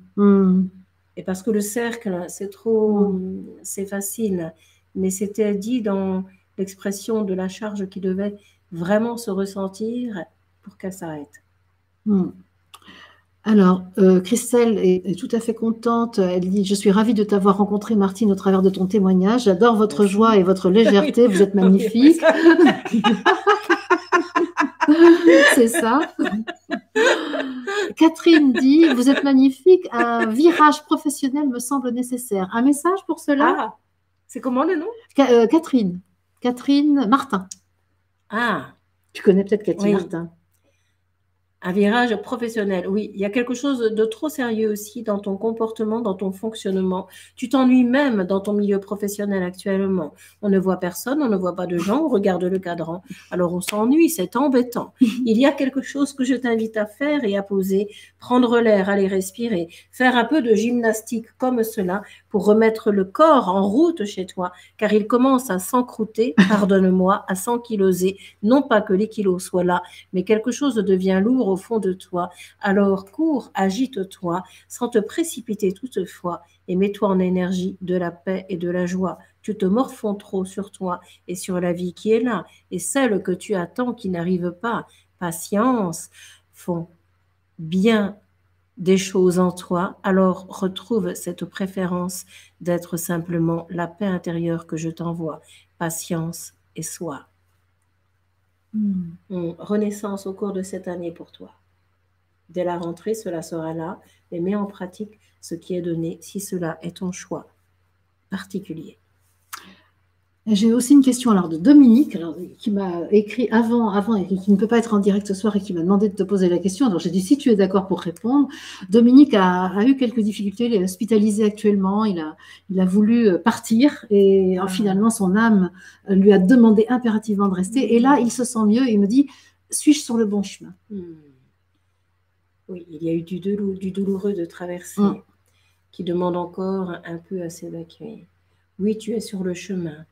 Et parce que le cercle, c'est trop, c'est facile, mais c'était dit dans l'expression de la charge qui devait vraiment se ressentir pour qu'elle s'arrête. Alors, Christelle est tout à fait contente. Elle dit, je suis ravie de t'avoir rencontré, Martine, au travers de ton témoignage. J'adore votre joie et votre légèreté. Vous êtes magnifique. C'est ça. Catherine dit, vous êtes magnifique, un virage professionnel me semble nécessaire. Un message pour cela? Ah, c'est comment le nom? Catherine Martin. Ah. Tu connais peut-être Catherine Martin. Un virage professionnel, oui. Il y a quelque chose de trop sérieux aussi dans ton comportement, dans ton fonctionnement. Tu t'ennuies même dans ton milieu professionnel actuellement. On ne voit personne, on ne voit pas de gens, on regarde le cadran. Alors on s'ennuie, c'est embêtant. Il y a quelque chose que je t'invite à faire et à poser, prendre l'air, aller respirer, faire un peu de gymnastique comme cela pour remettre le corps en route chez toi, car il commence à s'encrouter, pardonne-moi, à s'ankyloser. Non pas que les kilos soient là, mais quelque chose devient lourd au fond de toi. Alors cours, agite-toi, sans te précipiter toutefois, et mets-toi en énergie de la paix et de la joie. Tu te morfonds trop sur toi et sur la vie qui est là, et celle que tu attends qui n'arrive pas. Patience, font bien des choses en toi, alors retrouve cette préférence d'être simplement la paix intérieure que je t'envoie. Patience et sois. Renaissance au cours de cette année pour toi. Dès la rentrée, cela sera là, mais mets en pratique ce qui est donné si cela est ton choix particulier. J'ai aussi une question alors de Dominique, qui m'a écrit avant et qui ne peut pas être en direct ce soir et qui m'a demandé de te poser la question. Alors j'ai dit si tu es d'accord pour répondre. Dominique a eu quelques difficultés, il est hospitalisé actuellement, il a voulu partir et finalement son âme lui a demandé impérativement de rester. Et là, il se sent mieux et il me dit, suis-je sur le bon chemin? Oui, il y a eu du douloureux de traverser qui demande encore un peu à s'évacuer. Oui, tu es sur le chemin.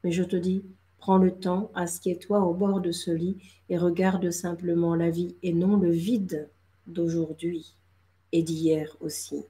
Mais je te dis, prends le temps, assieds-toi au bord de ce lit et regarde simplement la vie et non le vide d'aujourd'hui et d'hier aussi.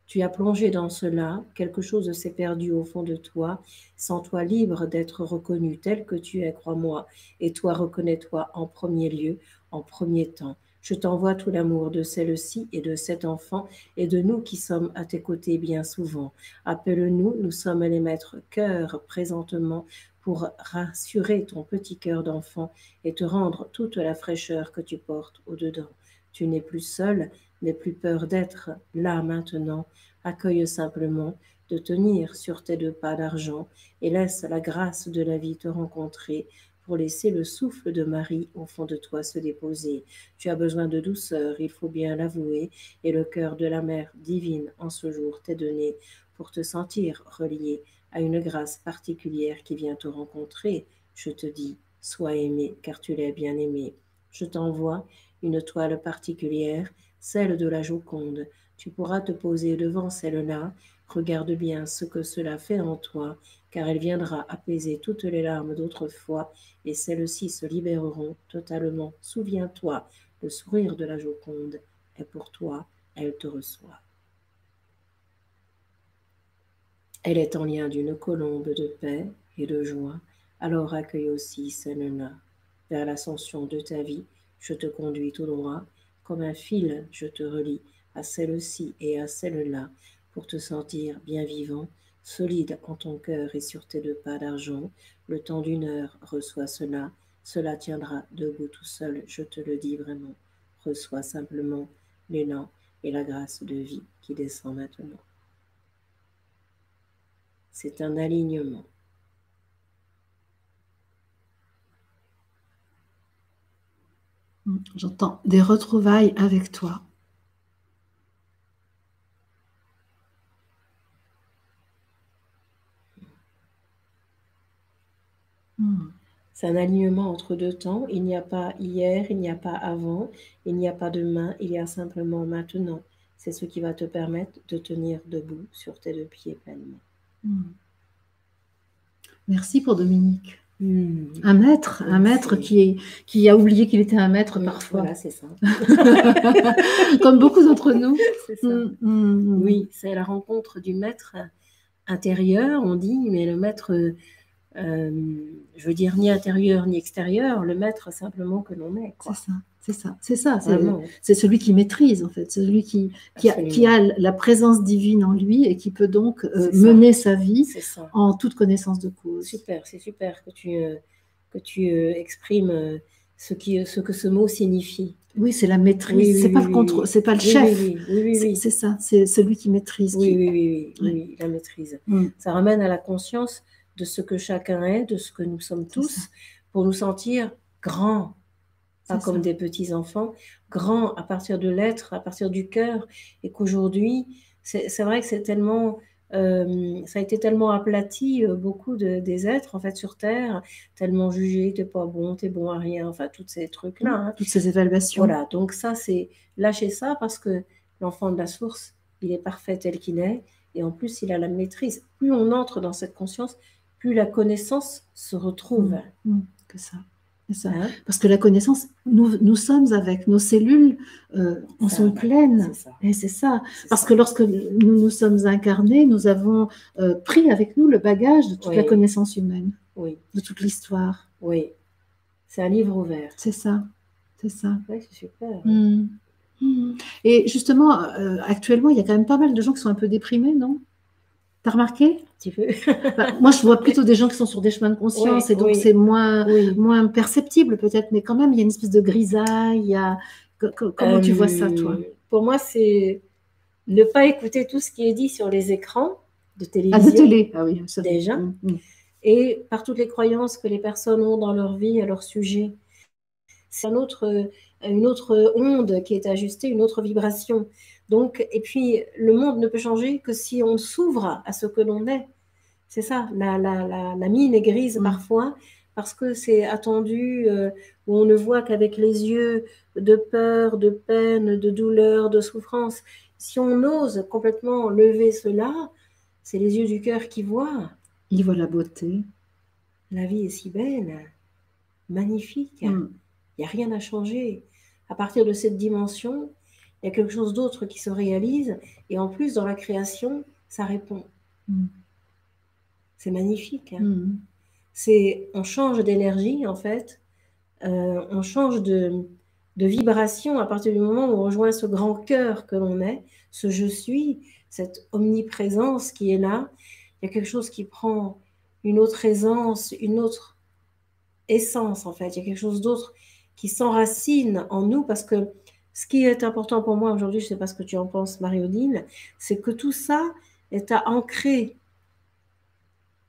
Tu as plongé dans cela, quelque chose s'est perdu au fond de toi, sens-toi libre d'être reconnu tel que tu es, crois-moi, et toi reconnais-toi en premier lieu, en premier temps. Je t'envoie tout l'amour de celle-ci et de cet enfant et de nous qui sommes à tes côtés bien souvent. Appelle-nous, nous sommes les maîtres cœurs présentement pour rassurer ton petit cœur d'enfant et te rendre toute la fraîcheur que tu portes au-dedans. Tu n'es plus seul, n'aie plus peur d'être là maintenant. Accueille simplement de tenir sur tes 2 pas d'argent et laisse la grâce de la vie te rencontrer pour laisser le souffle de Marie au fond de toi se déposer. Tu as besoin de douceur, il faut bien l'avouer, et le cœur de la Mère divine en ce jour t'est donné pour te sentir relié à une grâce particulière qui vient te rencontrer. Je te dis, sois aimé car tu l'es bien aimé. Je t'envoie une toile particulière, celle de la Joconde. Tu pourras te poser devant celle-là. Regarde bien ce que cela fait en toi, car elle viendra apaiser toutes les larmes d'autrefois, et celles-ci se libéreront totalement. Souviens-toi Le sourire de la Joconde est pour toi, elle te reçoit. Elle est en lien d'une colombe de paix et de joie, alors accueille aussi celle-là. Vers l'ascension de ta vie, je te conduis tout droit, comme un fil je te relie à celle-ci et à celle-là, pour te sentir bien vivant, solide en ton cœur et sur tes 2 pas d'argent. Le temps d'une heure, reçois cela, cela tiendra debout tout seul, je te le dis vraiment. Reçois simplement l'élan et la grâce de vie qui descend maintenant. C'est un alignement. J'entends des retrouvailles avec toi. C'est un alignement entre 2 temps. Il n'y a pas hier, il n'y a pas avant, il n'y a pas demain, il y a simplement maintenant. C'est ce qui va te permettre de tenir debout sur tes 2 pieds pleinement. Merci pour Dominique. Un maître qui a oublié qu'il était un maître parfois. Voilà, c'est ça. Comme beaucoup d'entre nous. C'est ça. Oui, c'est la rencontre du maître intérieur, on dit, mais le maître, je veux dire, ni intérieur ni extérieur, le maître simplement que l'on est. C'est ça. C'est celui qui maîtrise, en fait. C'est celui qui a la présence divine en lui et qui peut donc mener sa vie en toute connaissance de cause. Super, c'est super que tu exprimes ce que ce mot signifie. Oui, c'est la maîtrise. C'est pas le contrôle, c'est pas le chef. Oui. C'est ça, c'est celui qui maîtrise. Oui, la maîtrise. Ça ramène à la conscience de ce que chacun est, de ce que nous sommes tous, pour nous sentir grands. Pas comme des petits enfants, grands à partir de l'être, à partir du cœur, et qu'aujourd'hui, c'est vrai que c'est tellement, ça a été tellement aplati, beaucoup des êtres en fait sur Terre, tellement jugés, t'es pas bon, t'es bon à rien, enfin tous ces trucs-là. Hein. Toutes ces évaluations. Voilà, donc ça c'est lâcher ça parce que l'enfant de la source, il est parfait tel qu'il est, et en plus il a la maîtrise. Plus on entre dans cette conscience, plus la connaissance se retrouve. Que ça. Ça. Hein? Parce que la connaissance, nous sommes avec nos cellules, en sont pleines. Et c'est ça. Parce que lorsque nous nous sommes incarnés, nous avons pris avec nous le bagage de toute la connaissance humaine, de toute l'histoire. Oui. C'est un livre ouvert. C'est ça. Oui, c'est super. Et justement, actuellement, il y a quand même pas mal de gens qui sont un peu déprimés, non ? T'as remarqué? Un petit peu. Moi, je vois plutôt des gens qui sont sur des chemins de conscience et donc c'est moins perceptible peut-être, mais quand même, il y a une espèce de grisaille. Comment tu vois ça, toi? Pour moi, c'est ne pas écouter tout ce qui est dit sur les écrans de télévision. Ah, de télé, ah oui, ça déjà. Et par toutes les croyances que les personnes ont dans leur vie, à leur sujet. C'est une autre onde qui est ajustée, une autre vibration. Donc, et puis, le monde ne peut changer que si on s'ouvre à ce que l'on est. C'est ça, la mine est grise parfois, parce que c'est attendu, où on ne voit qu'avec les yeux de peur, de peine, de douleur, de souffrance. Si on ose complètement lever cela, c'est les yeux du cœur qui voient. Ils voient la beauté. La vie est si belle, magnifique. Il n'y a rien à changer. À partir de cette dimension, il y a quelque chose d'autre qui se réalise. Et en plus, dans la création, ça répond. C'est magnifique. Hein. On change d'énergie, en fait. On change de vibration à partir du moment où on rejoint ce grand cœur que l'on est, ce je suis, cette omniprésence qui est là. Il y a quelque chose qui prend une autre aisance, une autre essence, en fait. Il y a quelque chose d'autre qui s'enracine en nous, parce que ce qui est important pour moi aujourd'hui, je ne sais pas ce que tu en penses, Marie-Odile, c'est que tout ça est à ancrer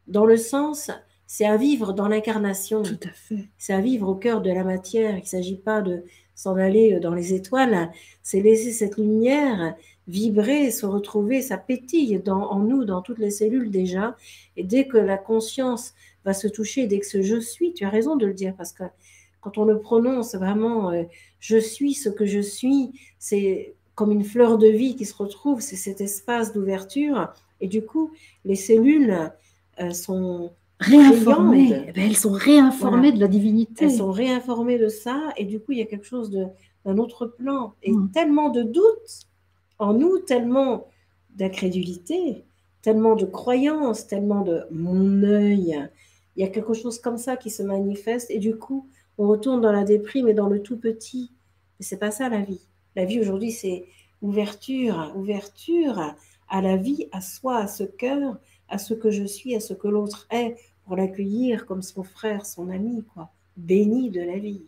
dans le sens, c'est à vivre dans l'incarnation. Tout à fait. C'est à vivre au cœur de la matière. Il ne s'agit pas de s'en aller dans les étoiles, c'est laisser cette lumière vibrer, se retrouver, ça pétille en nous, dans toutes les cellules déjà, et dès que la conscience va se toucher, dès que ce « je suis », tu as raison de le dire, parce que quand on le prononce vraiment, je suis ce que je suis, c'est comme une fleur de vie qui se retrouve, c'est cet espace d'ouverture, et du coup, les cellules sont réinformées. Elles sont réinformées de la divinité. Elles sont réinformées de ça, et du coup, il y a quelque chose d'un autre plan, et tellement de doutes en nous, tellement d'incrédulité, tellement de croyances, tellement de mon œil. Il y a quelque chose comme ça qui se manifeste, et du coup, on retourne dans la déprime et dans le tout petit. Mais c'est pas ça la vie. La vie aujourd'hui, c'est ouverture, ouverture à la vie, à soi, à ce cœur, à ce que je suis, à ce que l'autre est, pour l'accueillir comme son frère, son ami, quoi. Béni de la vie.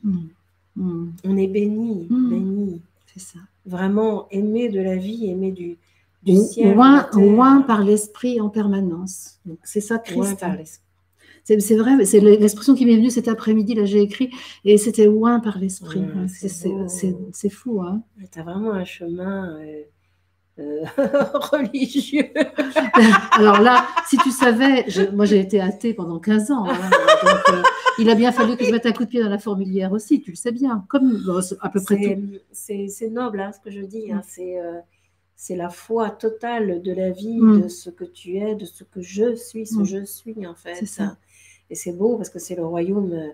On est béni, béni. C'est ça. Vraiment aimé de la vie, aimé du ciel. Loin par l'esprit en permanence. C'est ça, Christ. Loin par l'esprit. C'est vrai, c'est l'expression qui m'est venue cet après-midi, là j'ai écrit, et c'était loin par l'esprit. C'est fou. Hein. Tu as vraiment un chemin religieux. Alors là, si tu savais, moi j'ai été athée pendant 15 ans, hein, donc il a bien fallu que je mette un coup de pied dans la fourmilière aussi, tu le sais bien, comme à peu près tout. C'est noble hein, ce que je dis, hein, c'est la foi totale de la vie, de ce que tu es, de ce que je suis, je suis en fait. C'est ça. Et c'est beau parce que c'est le royaume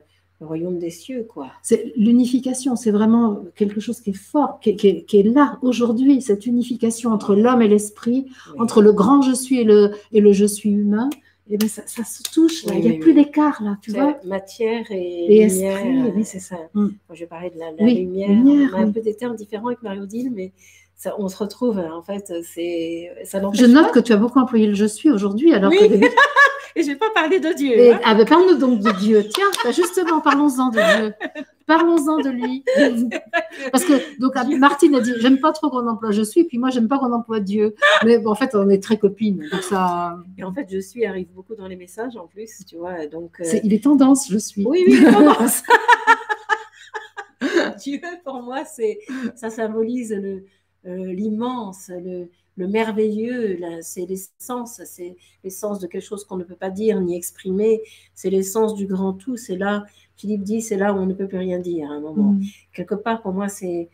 des cieux, quoi. C'est l'unification, c'est vraiment quelque chose qui est fort, qui est là aujourd'hui, cette unification entre l'homme et l'esprit, entre le grand je suis et le je suis humain. Et bien ça se touche, là. Il n'y a plus d'écart, là, tu vois. Matière et lumière, esprit, oui, c'est ça. Moi, je parlais de la lumière. On a un peu des termes différents avec Marie-Odile, mais ça, on se retrouve, en fait, ça n'empêche pas. Je note pas. que tu as beaucoup employé le je suis aujourd'hui, alors que et je n'ai pas parlé de Dieu. Hein. Ben, parle-nous donc de Dieu. Tiens, justement, parlons-en de Dieu. Parlons-en de lui. Parce que, donc, Martine a dit, j'aime pas trop qu'on emploie je suis, puis moi, j'aime pas qu'on emploie Dieu. Mais bon, en fait, on est très copines. Donc ça... Et en fait, je suis arrive beaucoup dans les messages, en plus, tu vois. Donc, il est tendance, je suis. Oui, il est tendance. Dieu, pour moi, ça symbolise l'immense, le merveilleux, c'est l'essence de quelque chose qu'on ne peut pas dire ni exprimer, c'est l'essence du grand tout, c'est là, Philippe dit, c'est là où on ne peut plus rien dire à un moment. Quelque part, pour moi, c'est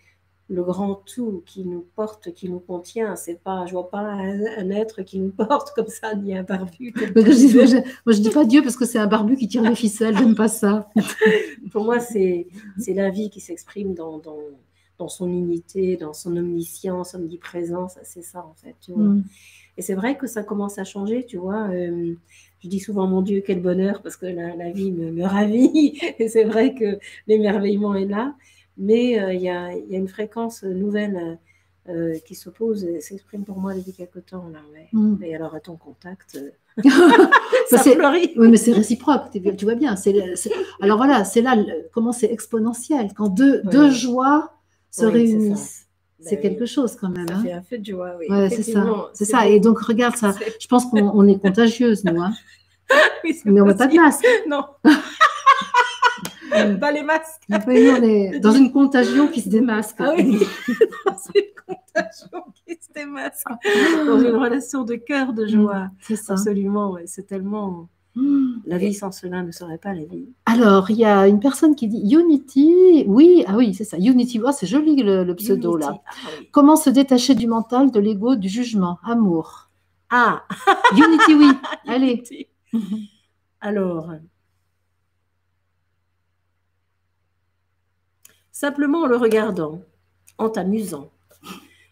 le grand tout qui nous porte, qui nous contient, c'est pas, je vois pas un être qui nous porte comme ça, ni un barbu. Moi, je dis pas Dieu parce que c'est un barbu qui tire les ficelles, j'aime pas ça. Pour moi, c'est la vie qui s'exprime dans son unité, dans son omniscience, omniprésence, c'est ça en fait. Tu vois. Et c'est vrai que ça commence à changer, tu vois. Je dis souvent, mon Dieu, quel bonheur, parce que la vie me ravit. Et c'est vrai que l'émerveillement est là. Mais il y a une fréquence nouvelle qui s'oppose et s'exprime pour moi depuis quelque temps. Là, ouais. Et alors, à ton contact... ça fleurit. Oui, mais c'est réciproque, tu vois bien. Alors voilà, c'est là comment c'est exponentiel. Quand deux joies se réunissent. C'est quelque chose quand même. Ça fait un feu de joie, oui. Ouais, c'est ça. Et donc, regarde ça. Je pense qu'on est contagieuses, nous. Hein. Oui, mais on n'a pas de masque. Non. Pas les masques. Oui, on est dans une contagion qui se démasque. Ah oui, c'est une contagion qui se démasque. Dans une relation de cœur, de joie. C'est ça. Absolument, ouais. C'est tellement... La vie sans cela ne serait pas la vie. Alors, il y a une personne qui dit Unity. Oui, c'est ça. Unity, c'est joli le pseudo Unity. là. Oui. Comment se détacher du mental, de l'ego, du jugement? Amour. Ah Unity, oui. Allez. Alors, simplement en le regardant, en t'amusant.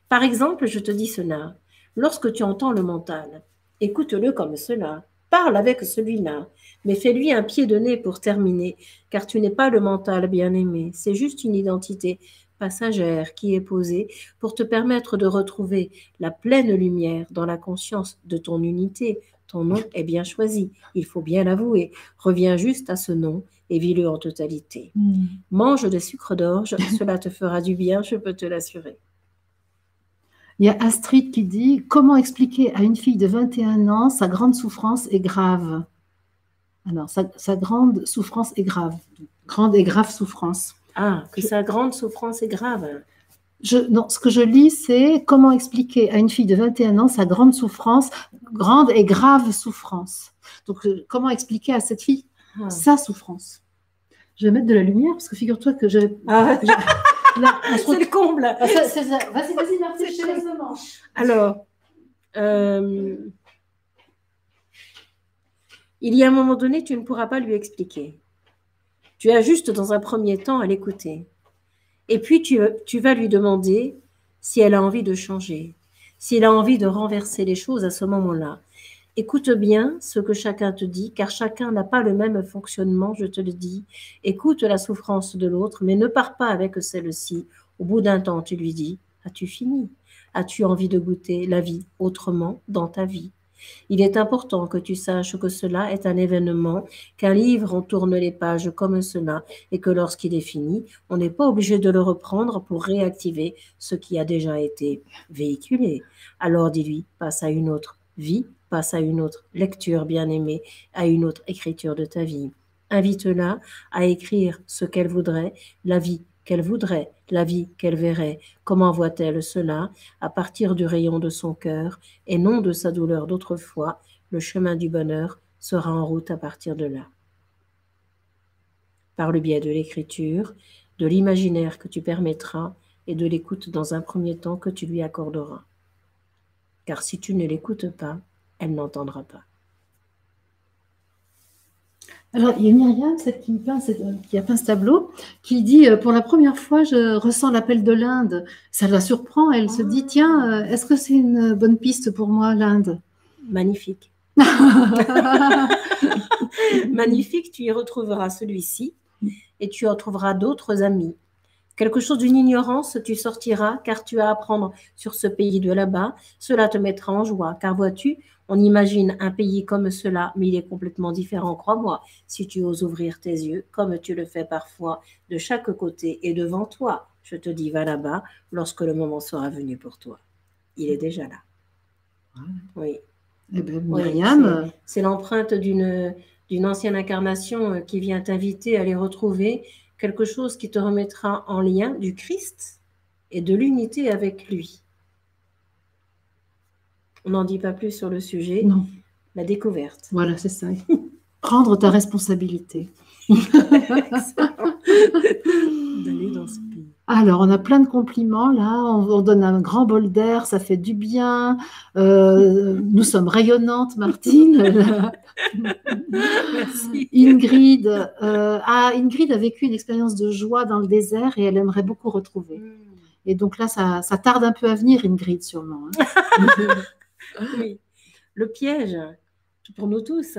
Par exemple, je te dis cela. Lorsque tu entends le mental, écoute-le comme cela. Parle avec celui-là, mais fais-lui un pied de nez pour terminer, car tu n'es pas le mental, bien-aimé. C'est juste une identité passagère qui est posée pour te permettre de retrouver la pleine lumière dans la conscience de ton unité. Ton nom est bien choisi, il faut bien l'avouer. Reviens juste à ce nom et vis-le en totalité. Mange des sucres d'orge, cela te fera du bien, je peux te l'assurer. Il y a Astrid qui dit « Comment expliquer à une fille de 21 ans sa grande souffrance est grave ?» Alors, sa grande souffrance est grave. Grande et grave souffrance. Ah, que sa grande souffrance est grave. Non, ce que je lis, c'est « Comment expliquer à une fille de 21 ans sa grande souffrance, grande et grave souffrance ?» Donc, comment expliquer à cette fille sa souffrance? Je vais mettre de la lumière parce que figure-toi que c'est le comble. Vas-y, Martine, je te laisse le manche. Alors, il y a un moment donné, tu ne pourras pas lui expliquer. Tu as juste, dans un premier temps, à l'écouter. Et puis, tu vas lui demander si elle a envie de changer, si elle a envie de renverser les choses à ce moment-là. Écoute bien ce que chacun te dit, car chacun n'a pas le même fonctionnement, je te le dis. Écoute la souffrance de l'autre, mais ne pars pas avec celle-ci. Au bout d'un temps, tu lui dis, as-tu fini? As-tu envie de goûter la vie autrement dans ta vie? Il est important que tu saches que cela est un événement, qu'un livre, on tourne les pages comme cela, et que lorsqu'il est fini, on n'est pas obligé de le reprendre pour réactiver ce qui a déjà été véhiculé. Alors dis-lui, passe à une autre vie, passe à une autre lecture bien-aimée, à une autre écriture de ta vie. Invite-la à écrire ce qu'elle voudrait, la vie qu'elle voudrait, la vie qu'elle verrait. Comment voit-elle cela? À partir du rayon de son cœur et non de sa douleur d'autrefois, le chemin du bonheur sera en route à partir de là. Par le biais de l'écriture, de l'imaginaire que tu permettras et de l'écoute dans un premier temps que tu lui accorderas. Car si tu ne l'écoutes pas, elle n'entendra pas. Alors, il y a Myriam, celle qui a peint ce tableau, qui dit pour la première fois, je ressens l'appel de l'Inde. Ça la surprend. Elle se dit tiens, est-ce que c'est une bonne piste pour moi, l'Inde? Magnifique. Magnifique, tu y retrouveras celui-ci et tu en trouveras d'autres amis. Quelque chose d'une ignorance, tu sortiras, car tu as à apprendre sur ce pays de là-bas. Cela te mettra en joie, car vois-tu, on imagine un pays comme cela, mais il est complètement différent, crois-moi, si tu oses ouvrir tes yeux, comme tu le fais parfois, de chaque côté et devant toi. Je te dis, va là-bas, lorsque le moment sera venu pour toi. Il est déjà là. Oui. Eh bien, Myriam, oui, c'est l'empreinte d'une ancienne incarnation qui vient t'inviter à les retrouver, quelque chose qui te remettra en lien du Christ et de l'unité avec lui. On n'en dit pas plus sur le sujet. Non. La découverte. Voilà, c'est ça. Prendre ta responsabilité. D'aller dans ce pays. Alors, on a plein de compliments là. On donne un grand bol d'air, ça fait du bien. Nous sommes rayonnantes, Martine. Merci. Ingrid, Ingrid a vécu une expérience de joie dans le désert et elle aimerait beaucoup retrouver. Et donc là, ça tarde un peu à venir, Ingrid, sûrement. Oui. Le piège, pour nous tous,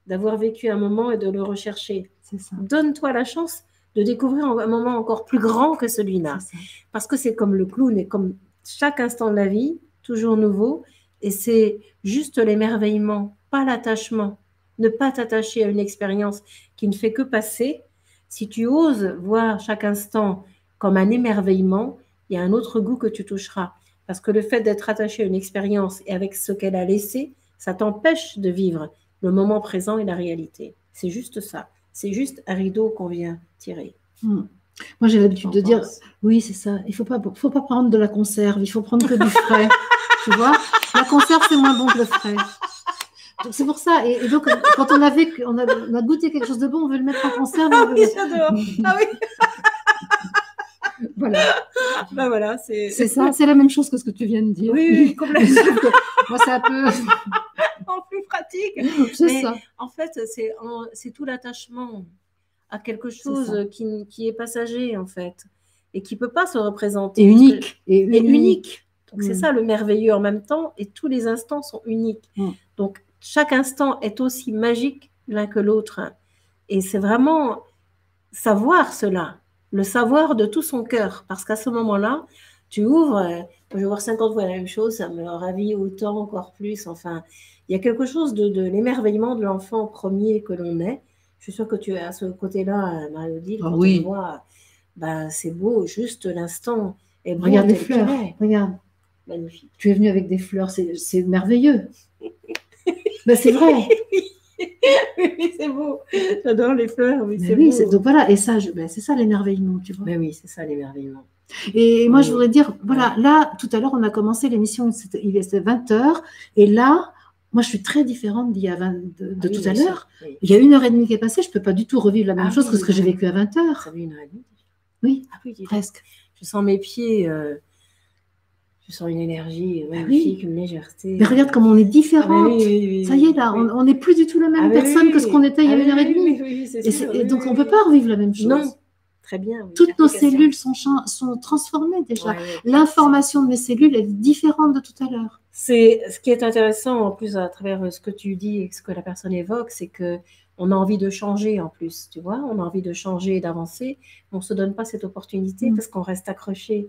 d'avoir vécu un moment et de le rechercher. C'est ça. Donne-toi la chance de découvrir un moment encore plus grand que celui-là. Parce que c'est comme le clown et comme chaque instant de la vie, toujours nouveau. Et c'est juste l'émerveillement, pas l'attachement. Ne pas t'attacher à une expérience qui ne fait que passer. Si tu oses voir chaque instant comme un émerveillement, il y a un autre goût que tu toucheras. Parce que le fait d'être attaché à une expérience et avec ce qu'elle a laissé, ça t'empêche de vivre le moment présent et la réalité. C'est juste ça. C'est juste un rideau qu'on vient tirer. Moi, j'ai l'habitude de dire, oui, c'est ça, il ne faut pas prendre de la conserve, il faut prendre que du frais. Tu vois, la conserve, c'est moins bon que le frais. C'est pour ça. Et donc, quand on a goûté quelque chose de bon, on veut le mettre en conserve. Ah oui, j'adore. Ah oui. Voilà. Ben voilà, c'est ça, c'est la même chose que ce que tu viens de dire. Oui, complètement. Moi, c'est un peu en plus pratique. C'est ça. En fait, c'est tout l'attachement à quelque chose qui est passager, en fait, et qui ne peut pas se représenter. Et unique. Et unique. Donc, c'est ça le merveilleux en même temps, et tous les instants sont uniques. Donc, chaque instant est aussi magique l'un que l'autre. Et c'est vraiment savoir cela. Le savoir de tout son cœur, parce qu'à ce moment-là, tu ouvres, je vais voir 50 fois la même chose, ça me ravit autant, encore plus, enfin, il y a quelque chose de l'émerveillement de l'enfant premier que l'on est. Je suis sûre que tu es à ce côté-là, Marie-Odile, quand oui. tu vois, c'est beau, juste l'instant est beau. Regarde les fleurs, regarde. Magnifique. Tu es venu avec des fleurs, c'est merveilleux. C'est vrai. Oui, c'est beau. J'adore les fleurs. Oui, donc voilà, et ça, c'est ça l'émerveillement, tu vois. Mais oui, c'est ça l'émerveillement. Et moi, je voudrais dire, voilà, là, tout à l'heure, on a commencé l'émission, il était 20h, et là, moi, je suis très différente d'il y a de tout à l'heure. Oui. Il y a 1h30 qui est passée, je ne peux pas du tout revivre la même chose que ce que j'ai vécu à 20h. Ça fait 1h30. Oui, presque. Je sens mes pieds... Je sens une énergie magnifique, une légèreté. Mais regarde comme on est différentes. Ça y est, là, on n'est plus du tout la même personne que ce qu'on était il y a 1h30. Et donc, on ne peut pas revivre la même chose. Non, très bien. Oui, Toutes nos l'application. cellules sont transformées déjà. Ouais, ouais. L'information de mes cellules est différente de tout à l'heure. C'est ce qui est intéressant en plus à travers ce que tu dis et ce que la personne évoque, c'est que on a envie de changer en plus, tu vois, on a envie de changer et d'avancer, on ne se donne pas cette opportunité parce qu'on reste accroché.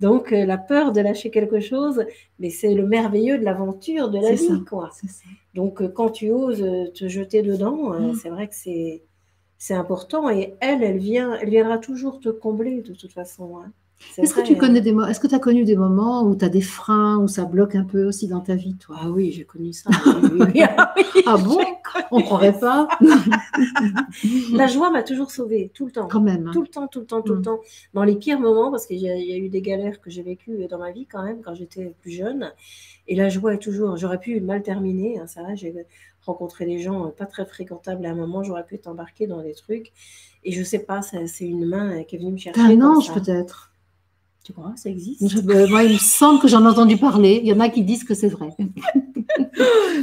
Donc la peur de lâcher quelque chose, mais c'est le merveilleux de l'aventure de la vie, quoi. C'est ça. Donc quand tu oses te jeter dedans, c'est vrai que c'est important et elle viendra toujours te combler de toute façon. Hein. Est-ce que tu connais est-ce que tu as connu des moments où tu as des freins, où ça bloque un peu aussi dans ta vie, toi? Ah oui, j'ai connu ça. Oui. Ah bon? On ne croirait pas. La joie m'a toujours sauvée, tout le temps. Quand même. Hein. Tout le temps. Dans les pires moments, parce qu'il y a eu des galères que j'ai vécues dans ma vie quand même, quand j'étais plus jeune. Et la joie est toujours... J'aurais pu mal terminer, hein, ça va, j'ai rencontré des gens pas très fréquentables à un moment, j'aurais pu être embarquée dans des trucs. Et je sais pas, c'est une main qui est venue me chercher. T'as un ange peut-être? Tu crois, ça existe? Moi, il me semble que j'en ai entendu parler. Il y en a qui disent que c'est vrai.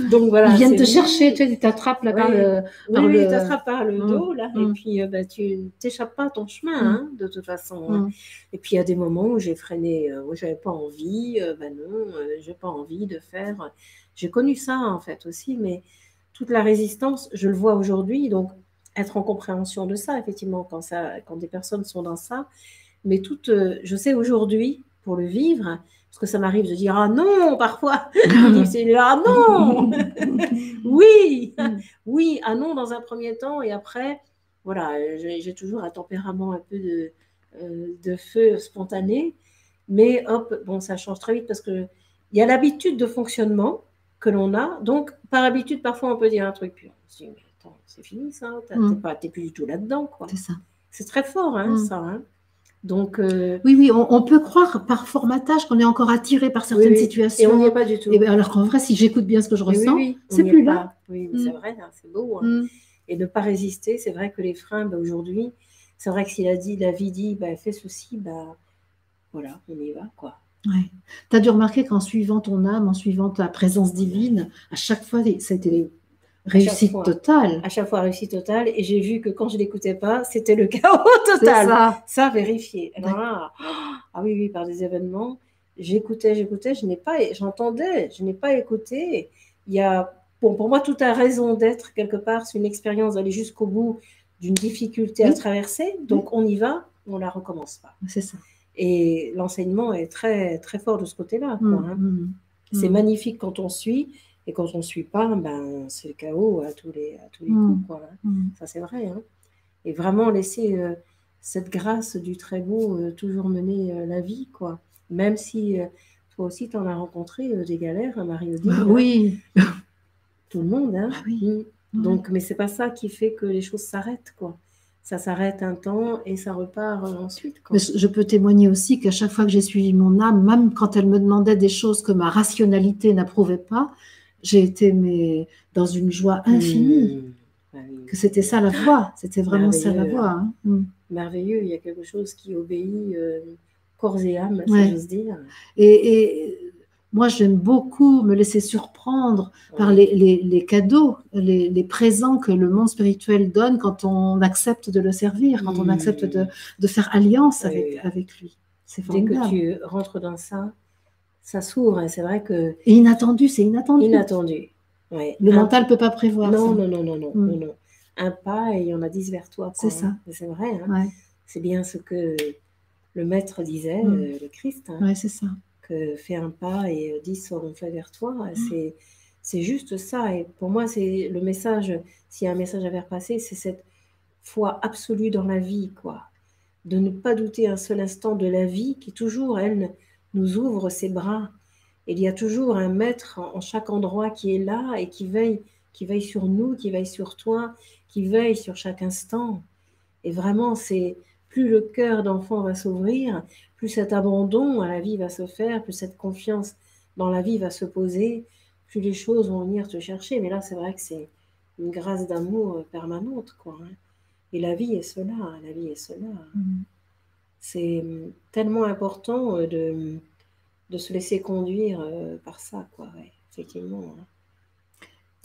Donc voilà. Ils viennent te chercher, tu t'attrapes là par le. Oui, t'attrapes par le dos là, et puis tu t'échappes pas à ton chemin, hein, de toute façon. Hein. Et puis il y a des moments où j'ai freiné, où j'avais pas envie, non, j'ai pas envie de faire. J'ai connu ça en fait aussi, mais toute la résistance, je le vois aujourd'hui, donc être en compréhension de ça, effectivement, quand des personnes sont dans ça. Mais je sais aujourd'hui, pour le vivre, parce que ça m'arrive de dire « Ah non !» parfois. C'est « Ah non !» Oui, oui, ah non dans un premier temps. Et après, voilà, j'ai toujours un tempérament un peu de feu spontané. Mais hop, bon, ça change très vite parce qu'il y a l'habitude de fonctionnement que l'on a. Donc, par habitude, parfois, on peut dire un truc. Puis on se dit « Mais attends, c'est fini ça, t'es plus du tout là-dedans. » quoi. C'est ça. C'est très fort, hein, ça. Hein. Donc, oui, on peut croire par formatage qu'on est encore attiré par certaines situations. Et on n'y est pas du tout. Et alors qu'en vrai, si j'écoute bien ce que je ressens, c'est plus là. Oui, c'est vrai, hein, c'est beau. Hein. Et ne pas résister, c'est vrai que les freins, aujourd'hui, c'est vrai que si la vie dit, fais ceci, voilà, on y va, quoi. Ouais. Tu as dû remarquer qu'en suivant ton âme, en suivant ta présence divine, à chaque fois, ça a été réussite totale. À chaque fois, réussite totale. Et j'ai vu que quand je ne l'écoutais pas, c'était le chaos total. Ça vérifié. Alors là, ah oui, par des événements, j'écoutais, j'entendais, je n'ai pas écouté. Il y a, pour moi, tout a raison d'être quelque part. C'est une expérience d'aller jusqu'au bout d'une difficulté à traverser. Donc, on y va, on ne la recommence pas. C'est ça. Et l'enseignement est très, très fort de ce côté-là. C'est magnifique quand on suit. Et quand on ne suit pas, c'est le chaos à tous les coups. Quoi, hein. Ça, c'est vrai. Hein. Et vraiment laisser cette grâce du très beau toujours mener la vie. Quoi. Même si toi aussi, tu en as rencontré des galères, hein, Marie-Odile. Oui. Hein. Tout le monde. Hein. Oui. Donc, mais ce n'est pas ça qui fait que les choses s'arrêtent. Quoi. Ça s'arrête un temps et ça repart ensuite. Quoi. Je peux témoigner aussi qu'à chaque fois que j'ai suivi mon âme, même quand elle me demandait des choses que ma rationalité n'approuvait pas, j'ai été dans une joie infinie. Que c'était ça la voie, c'était vraiment ça la voie. Hein. Merveilleux, il y a quelque chose qui obéit corps et âme, si j'ose dire. Et moi, j'aime beaucoup me laisser surprendre par les cadeaux, les présents que le monde spirituel donne quand on accepte de le servir, quand on accepte de faire alliance avec lui. C'est formidable. Dès que tu rentres dans ça, ça s'ouvre. C'est vrai que... Et inattendu, c'est inattendu. Inattendu. Ouais. Le mental ne peut pas prévoir non, ça. Non. Un pas et il y en a 10 vers toi. C'est ça. C'est vrai. Hein. C'est bien ce que le maître disait, le Christ. Hein, c'est ça. Que fais un pas et 10 seront faits vers toi. C'est juste ça. Et pour moi, c'est le message, s'il y a un message à faire passer, c'est cette foi absolue dans la vie, quoi. De ne pas douter un seul instant de la vie qui toujours, elle, nous ouvre ses bras. Et il y a toujours un maître en chaque endroit qui est là et qui veille sur nous, qui veille sur toi, qui veille sur chaque instant. Et vraiment, c'est plus le cœur d'enfant va s'ouvrir, plus cet abandon à la vie va se faire, plus cette confiance dans la vie va se poser, plus les choses vont venir te chercher. Mais là, c'est vrai que c'est une grâce d'amour permanente, quoi. Hein. Et la vie est cela, la vie est cela. C'est tellement important de se laisser conduire par ça, quoi. Ouais, effectivement. Hein.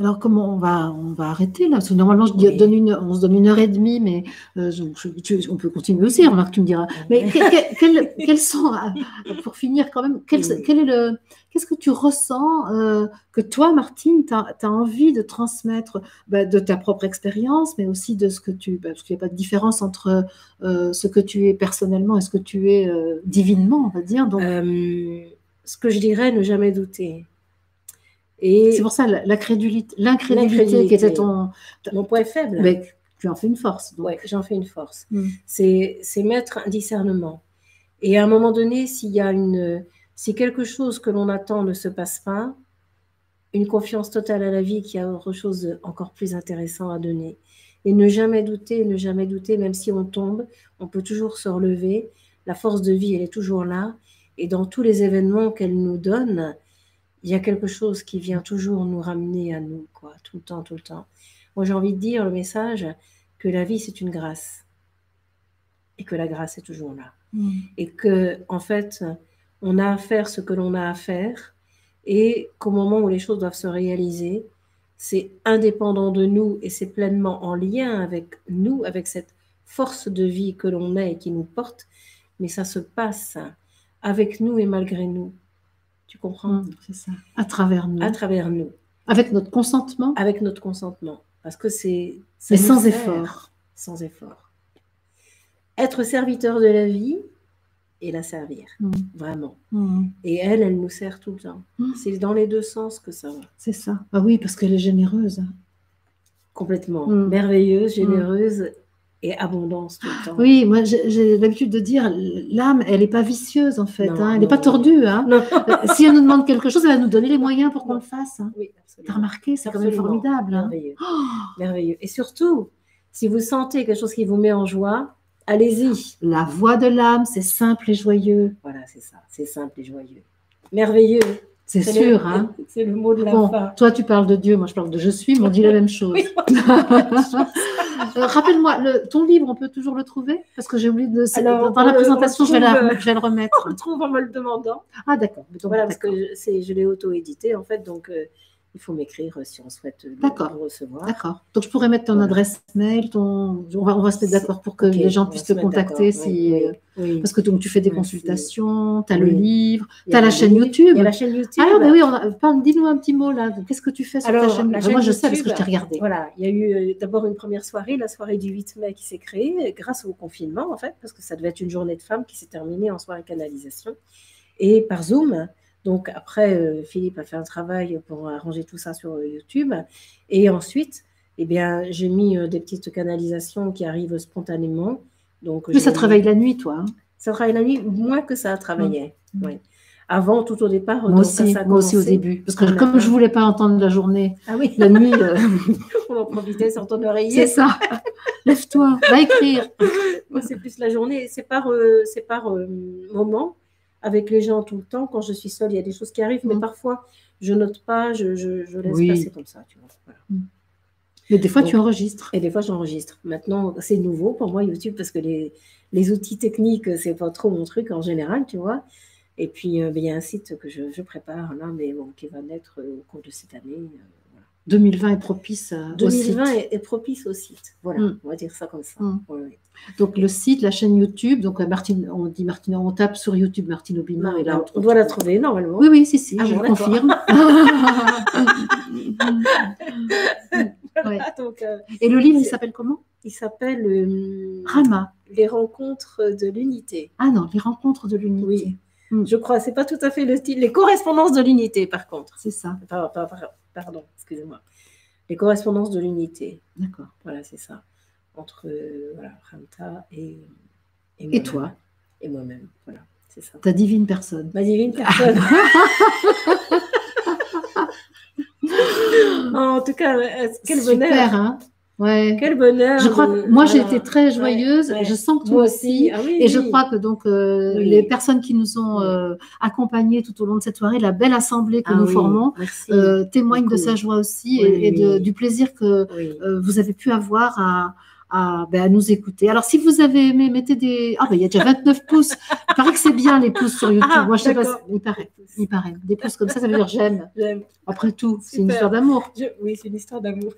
Alors, comment on va arrêter là? Parce que normalement, on se donne 1 heure et demie, mais on peut continuer aussi, remarque, tu me diras. Mais quels sont, pour finir quand même, qu'est-ce que tu ressens que toi, Martine, tu as envie de transmettre de ta propre expérience, mais aussi de ce que parce qu'il n'y a pas de différence entre ce que tu es personnellement et ce que tu es divinement, on va dire. Donc, ce que je dirais, ne jamais douter. C'est pour ça l'incrédulité qui était mon point faible. Mais tu en fais une force. Oui, j'en fais une force. C'est mettre un discernement. Et à un moment donné, si quelque chose que l'on attend ne se passe pas, une confiance totale à la vie qui a autre chose encore plus intéressant à donner. Et ne jamais douter, même si on tombe, on peut toujours se relever. La force de vie, elle est toujours là. Et dans tous les événements qu'elle nous donne, il y a quelque chose qui vient toujours nous ramener à nous, quoi, tout le temps, tout le temps. Moi, j'ai envie de dire le message que la vie, c'est une grâce. Et que la grâce est toujours là. Et que, en fait, on a à faire ce que l'on a à faire. Et qu'au moment où les choses doivent se réaliser, c'est indépendant de nous et c'est pleinement en lien avec nous, avec cette force de vie que l'on est et qui nous porte. Mais ça se passe avec nous et malgré nous. Tu comprends? C'est ça. À travers nous. À travers nous. Avec notre consentement? Avec notre consentement. Parce que c'est... Mais sans effort. Sans effort. Être serviteur de la vie et la servir. Vraiment. Et elle nous sert tout le temps. C'est dans les deux sens que ça va. C'est ça. Ah oui, parce qu'elle est généreuse. Complètement. Merveilleuse, généreuse et abondance tout le temps. Oui, moi j'ai l'habitude de dire, l'âme, elle n'est pas vicieuse en fait, elle n'est pas tordue. Si elle nous demande quelque chose, elle va nous donner les moyens pour qu'on le fasse. Oui, absolument. Tu as remarqué, c'est quand même formidable. Merveilleux. Merveilleux. Et surtout, si vous sentez quelque chose qui vous met en joie, allez-y. La voix de l'âme, c'est simple et joyeux. Voilà, c'est ça, c'est simple et joyeux. Merveilleux. C'est sûr, C'est le mot de la fin. Toi, tu parles de Dieu, moi je parle de je suis, mais on dit la même chose. Oui, rappelle-moi, ton livre, on peut toujours le trouver? Parce que j'ai oublié de... dans la présentation, je vais le remettre. On le trouve en me le demandant. Ah, d'accord. Voilà, parce que je l'ai auto-édité, en fait, donc il faut m'écrire si on souhaite le recevoir. D'accord. Donc, je pourrais mettre ton adresse mail, on va se mettre d'accord pour que les gens puissent te contacter. Parce que donc, tu fais des consultations, tu as le livre, tu as la chaîne YouTube. Il y a la chaîne YouTube. Ah, mais oui, dis-nous un petit mot là. Qu'est-ce que tu fais sur ta chaîne YouTube? Moi, je sais parce que je t'ai regardé. Voilà, il y a eu d'abord une première soirée, la soirée du 8 mai qui s'est créée grâce au confinement, en fait, parce que ça devait être une journée de femmes qui s'est terminée en soirée canalisation. Et par Zoom. Donc après, Philippe a fait un travail pour arranger tout ça sur YouTube. Et ensuite, eh bien, j'ai mis des petites canalisations qui arrivent spontanément. Donc, mais ça travaille la nuit, toi? Ça travaille la nuit, moins que ça travaillait. Oui. Avant, tout au départ, moi aussi au début. Parce que comme je ne voulais pas entendre la journée, la nuit... on en profitait sur ton oreiller. C'est ça. Lève-toi, va écrire. Moi, c'est plus la journée. C'est par moment. Avec les gens tout le temps, quand je suis seule, il y a des choses qui arrivent, mais parfois, je note pas, je laisse passer comme ça. Tu vois, voilà. Mais des fois, tu enregistres. Et des fois, j'enregistre. Maintenant, c'est nouveau pour moi, YouTube, parce que les outils techniques, c'est pas trop mon truc en général, tu vois. Et puis, il y a un site que je prépare là, mais bon, qui va naître au cours de cette année. Voilà. 2020 est propice au site. 2020 est propice au site. Voilà, on va dire ça comme ça. Ouais. Donc, le site, la chaîne YouTube, donc Martine, on tape sur YouTube Martine Aubinon. Et là, on doit la trouver normalement. Oui, si, je le confirme. Voilà, donc, et le livre, il s'appelle comment? Il s'appelle Rama. Les rencontres de l'unité. Ah non, les rencontres de l'unité. Oui. Je crois, c'est pas tout à fait le style. Les correspondances de l'unité, par contre. C'est ça. Pardon, excusez-moi. Les correspondances de l'unité. D'accord. Voilà, c'est ça. Entre Ramta et toi. Et moi-même. Voilà, c'est ça. Ta divine personne. Ma divine personne. En tout cas, quel bonheur. Super, hein? Ouais. Quel bonheur. Je crois que moi, j'ai été très joyeuse. Ouais. Je sens que toi aussi. Ah, oui, et je crois que donc les personnes qui nous ont accompagnées tout au long de cette soirée, la belle assemblée que nous formons, témoignent de sa joie aussi et du plaisir que vous avez pu avoir à nous écouter. Alors, si vous avez aimé, mettez des... Ah, ben, il y a déjà 29 pouces. Il paraît que c'est bien, les pouces sur YouTube. Moi, je sais pas, il paraît. Des pouces comme ça veut dire j'aime. Après tout, c'est une histoire d'amour. Oui, c'est une histoire d'amour.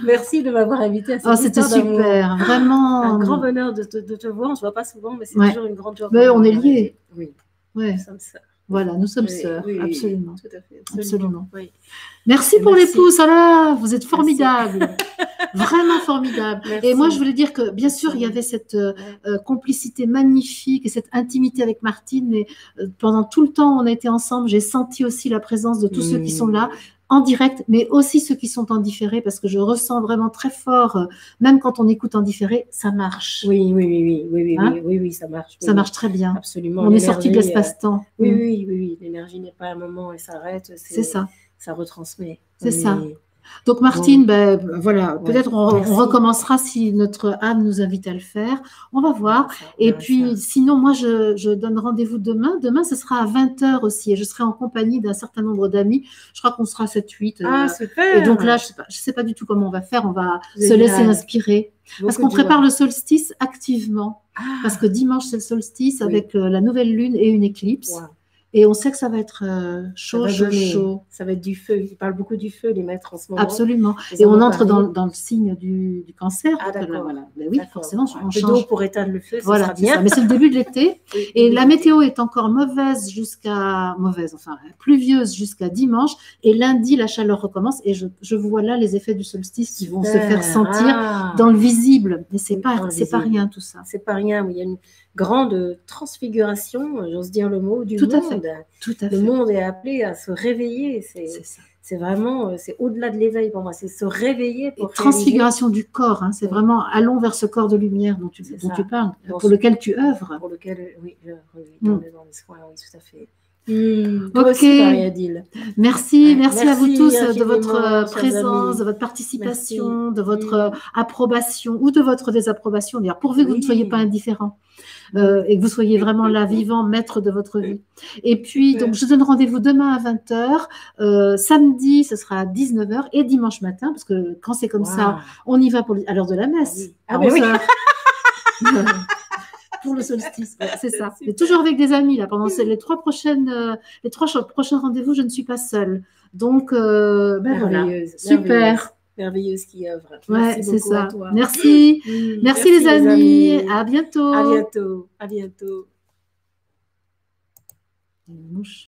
Merci de m'avoir invité à cette histoire c'était super, vraiment. Un grand bonheur de te voir. On ne se voit pas souvent, mais c'est toujours une grande joie. Mais on est liés. Oui. Ouais. Nous sommes sœurs. Voilà, nous sommes sœurs, absolument. Tout à fait, absolument. Oui. Merci pour les pouces, là, vous êtes formidables. Vraiment formidable. Merci. Et moi, je voulais dire que, bien sûr, il y avait cette complicité magnifique et cette intimité avec Martine, mais pendant tout le temps où on a été ensemble, j'ai senti aussi la présence de tous ceux qui sont là, en direct, mais aussi ceux qui sont en différé, parce que je ressens vraiment très fort, même quand on écoute en différé, ça marche. Oui, ça marche. Ça marche très bien. Absolument. On est sorti de l'espace-temps. Oui. L'énergie n'est pas un moment et s'arrête. C'est ça. Ça retransmet. C'est ça. Donc Martine, voilà, peut-être on recommencera si notre âme nous invite à le faire. On va voir. Et puis, sinon, moi, je donne rendez-vous demain. Demain, ce sera à 20h aussi. Et je serai en compagnie d'un certain nombre d'amis. Je crois qu'on sera 7-8. Ah, super. Et donc là, je sais pas du tout comment on va faire. On va se laisser inspirer. Parce qu'on prépare le solstice activement. Parce que dimanche, c'est le solstice avec la nouvelle lune et une éclipse. Et on sait que ça va être chaud. Ça va être du feu. Ils parlent beaucoup du feu, les maîtres, en ce moment. Absolument. Et on entre dans le signe du cancer. Ah, d'accord. Voilà. Mais oui, forcément, on change. D'eau pour éteindre le feu, ça sera bien. Ça. Mais c'est le début de l'été. Et la météo est encore mauvaise pluvieuse jusqu'à dimanche. Et lundi, la chaleur recommence. Et je vois là les effets du solstice qui vont se faire sentir dans le visible. Mais c'est pas rien, tout ça. C'est pas rien. Il y a une grande transfiguration, j'ose dire le mot, du monde. Tout à fait. Le monde est appelé à se réveiller. C'est vraiment, c'est au-delà de l'éveil pour moi. C'est se réveiller pour transfiguration du corps. Hein, c'est vraiment allons vers ce corps de lumière dont tu parles, pour lequel tu œuvres. Pour lequel, dans les soins, oui, tout à fait. Ok. Merci à vous tous de votre présence, de votre participation, de votre approbation ou de votre désapprobation. D'ailleurs, pourvu que vous ne soyez pas indifférent et que vous soyez vraiment là, vivant, maître de votre vie. Et puis, donc, je donne rendez-vous demain à 20h. Samedi, ce sera à 19h et dimanche matin, parce que quand c'est comme ça, on y va à l'heure de la messe. À 11h. Pour le solstice, c'est ça. Mais toujours avec des amis là. Pendant les trois prochains rendez-vous, je ne suis pas seule. Donc, voilà, super. Merveilleuse qui œuvre. Ouais, c'est ça. Merci les amis. À bientôt. À bientôt. Une mouche.